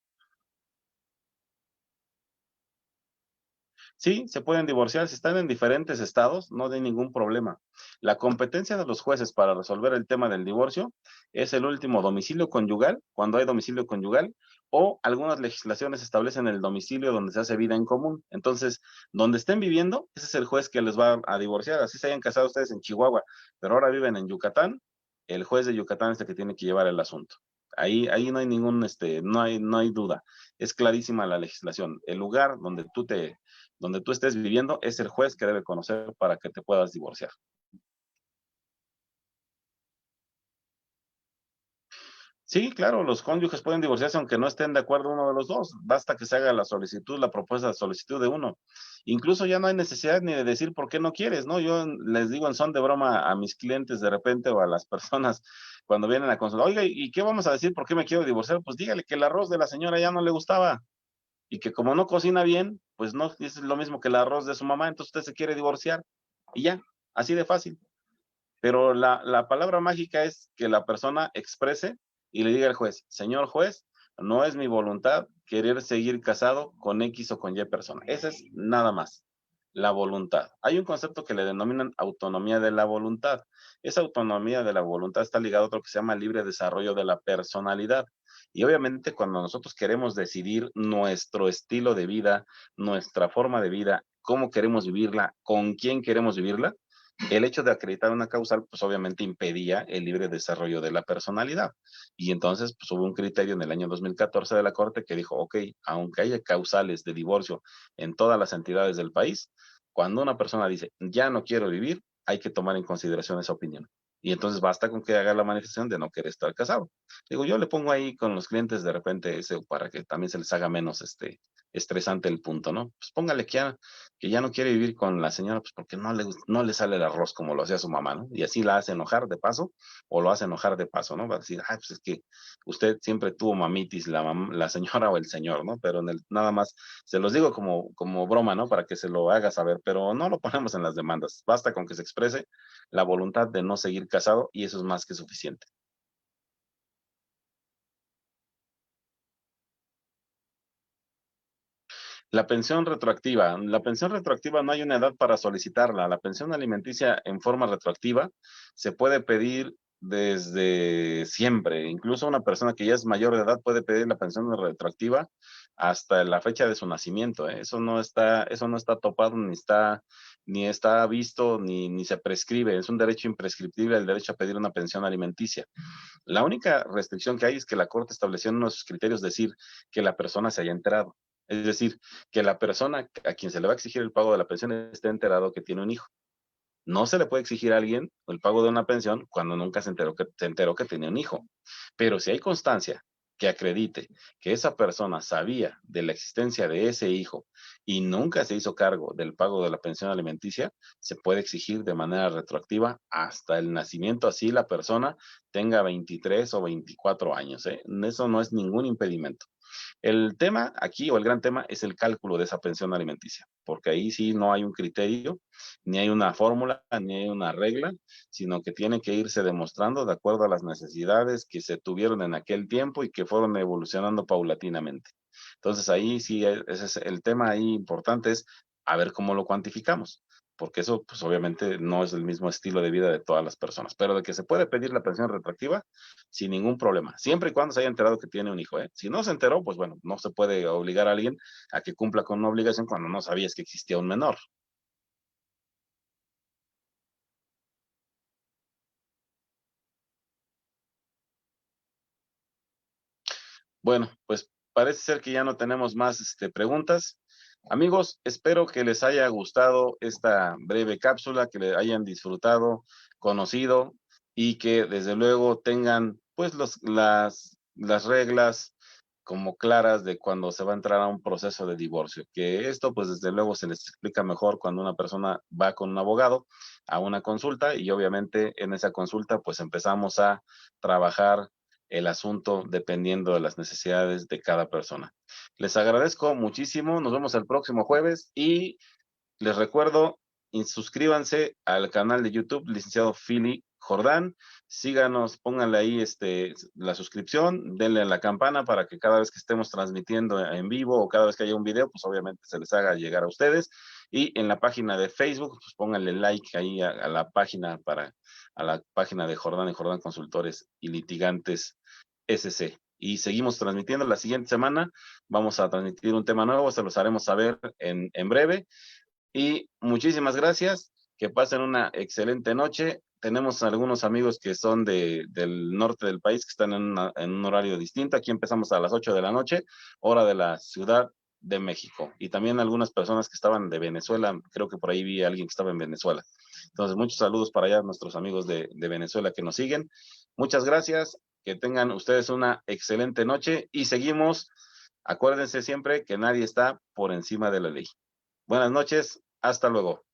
Sí, se pueden divorciar. Si están en diferentes estados, no hay ningún problema. La competencia de los jueces para resolver el tema del divorcio es el último domicilio conyugal, cuando hay domicilio conyugal, o algunas legislaciones establecen el domicilio donde se hace vida en común. Entonces, donde estén viviendo, ese es el juez que les va a divorciar. Así se hayan casado ustedes en Chihuahua, pero ahora viven en Yucatán, el juez de Yucatán es el que tiene que llevar el asunto. Ahí no hay no hay duda. Es clarísima la legislación. El lugar donde tú estés viviendo es el juez que debe conocer para que te puedas divorciar. Sí, claro, los cónyuges pueden divorciarse aunque no estén de acuerdo uno de los dos. Basta que se haga la solicitud, la propuesta de solicitud de uno. Incluso ya no hay necesidad ni de decir por qué no quieres, ¿no? Yo les digo en son de broma a mis clientes de repente o a las personas cuando vienen a consultar, oiga, ¿y qué vamos a decir? ¿Por qué me quiero divorciar? Pues dígale que el arroz de la señora ya no le gustaba y que como no cocina bien, pues no es lo mismo que el arroz de su mamá, entonces usted se quiere divorciar y ya, así de fácil. Pero la palabra mágica es que la persona exprese y le diga al juez, señor juez, no es mi voluntad querer seguir casado con X o con Y persona. Esa es nada más, la voluntad. Hay un concepto que le denominan autonomía de la voluntad. Esa autonomía de la voluntad está ligada a otro que se llama libre desarrollo de la personalidad. Y obviamente cuando nosotros queremos decidir nuestro estilo de vida, nuestra forma de vida, cómo queremos vivirla, con quién queremos vivirla, el hecho de acreditar una causal, pues obviamente impedía el libre desarrollo de la personalidad. Y entonces, pues hubo un criterio en el año 2014 de la Corte que dijo, ok, aunque haya causales de divorcio en todas las entidades del país, cuando una persona dice, ya no quiero vivir, hay que tomar en consideración esa opinión. Y entonces basta con que haga la manifestación de no querer estar casado. Digo, yo le pongo ahí con los clientes de repente ese para que también se les haga menos estresante el punto, ¿no? Pues póngale que ya no quiere vivir con la señora, pues porque no le sale el arroz como lo hacía su mamá, ¿no? Y así la hace enojar de paso, o lo hace enojar de paso, ¿no? Va a decir, ay, pues es que usted siempre tuvo mamitis, la señora o el señor, ¿no? Pero nada más, se los digo como broma, ¿no? Para que se lo haga saber, pero no lo ponemos en las demandas. Basta con que se exprese la voluntad de no seguir casado y eso es más que suficiente. La pensión retroactiva no hay una edad para solicitarla. La pensión alimenticia en forma retroactiva se puede pedir desde siempre. Incluso una persona que ya es mayor de edad puede pedir la pensión retroactiva hasta la fecha de su nacimiento, ¿eh? Eso no está topado, ni está visto, ni se prescribe. Es un derecho imprescriptible el derecho a pedir una pensión alimenticia. La única restricción que hay es que la Corte estableció en uno de sus criterios decir que la persona se haya enterado. Es decir, que la persona a quien se le va a exigir el pago de la pensión esté enterado que tiene un hijo. No se le puede exigir a alguien el pago de una pensión cuando nunca se enteró que tenía un hijo. Pero si hay constancia que acredite que esa persona sabía de la existencia de ese hijo y nunca se hizo cargo del pago de la pensión alimenticia, se puede exigir de manera retroactiva hasta el nacimiento, así la persona tenga 23 o 24 años, ¿eh? Eso no es ningún impedimento. El tema aquí, o el gran tema, es el cálculo de esa pensión alimenticia, porque ahí sí no hay un criterio, ni hay una fórmula, ni hay una regla, sino que tiene que irse demostrando de acuerdo a las necesidades que se tuvieron en aquel tiempo y que fueron evolucionando paulatinamente. Entonces ahí sí, ese es el tema ahí importante, es a ver cómo lo cuantificamos, porque eso pues obviamente no es el mismo estilo de vida de todas las personas, pero de que se puede pedir la pensión retroactiva sin ningún problema, siempre y cuando se haya enterado que tiene un hijo, ¿eh? Si no se enteró, pues bueno, no se puede obligar a alguien a que cumpla con una obligación cuando no sabías que existía un menor. Bueno, pues parece ser que ya no tenemos más preguntas. Amigos, espero que les haya gustado esta breve cápsula, que le hayan disfrutado, conocido y que desde luego tengan pues las reglas como claras de cuando se va a entrar a un proceso de divorcio. Que esto pues desde luego se les explica mejor cuando una persona va con un abogado a una consulta y obviamente en esa consulta pues empezamos a trabajar el asunto dependiendo de las necesidades de cada persona. Les agradezco muchísimo, nos vemos el próximo jueves y les recuerdo, suscríbanse al canal de YouTube, licenciado Philly Jordán, síganos, pónganle ahí la suscripción, denle a la campana para que cada vez que estemos transmitiendo en vivo o cada vez que haya un video, pues obviamente se les haga llegar a ustedes. Y en la página de Facebook, pues pónganle like ahí a la página a la página de Jordán y Jordán Consultores y Litigantes SC. Y seguimos transmitiendo la siguiente semana. Vamos a transmitir un tema nuevo, se los haremos saber en breve. Y muchísimas gracias, que pasen una excelente noche. Tenemos algunos amigos que son del norte del país, que están en un horario distinto. Aquí empezamos a las 8 de la noche, hora de la Ciudad de México. Y también algunas personas que estaban de Venezuela, creo que por ahí vi a alguien que estaba en Venezuela. Entonces, muchos saludos para allá, nuestros amigos de Venezuela que nos siguen. Muchas gracias, que tengan ustedes una excelente noche y seguimos. Acuérdense siempre que nadie está por encima de la ley. Buenas noches, hasta luego.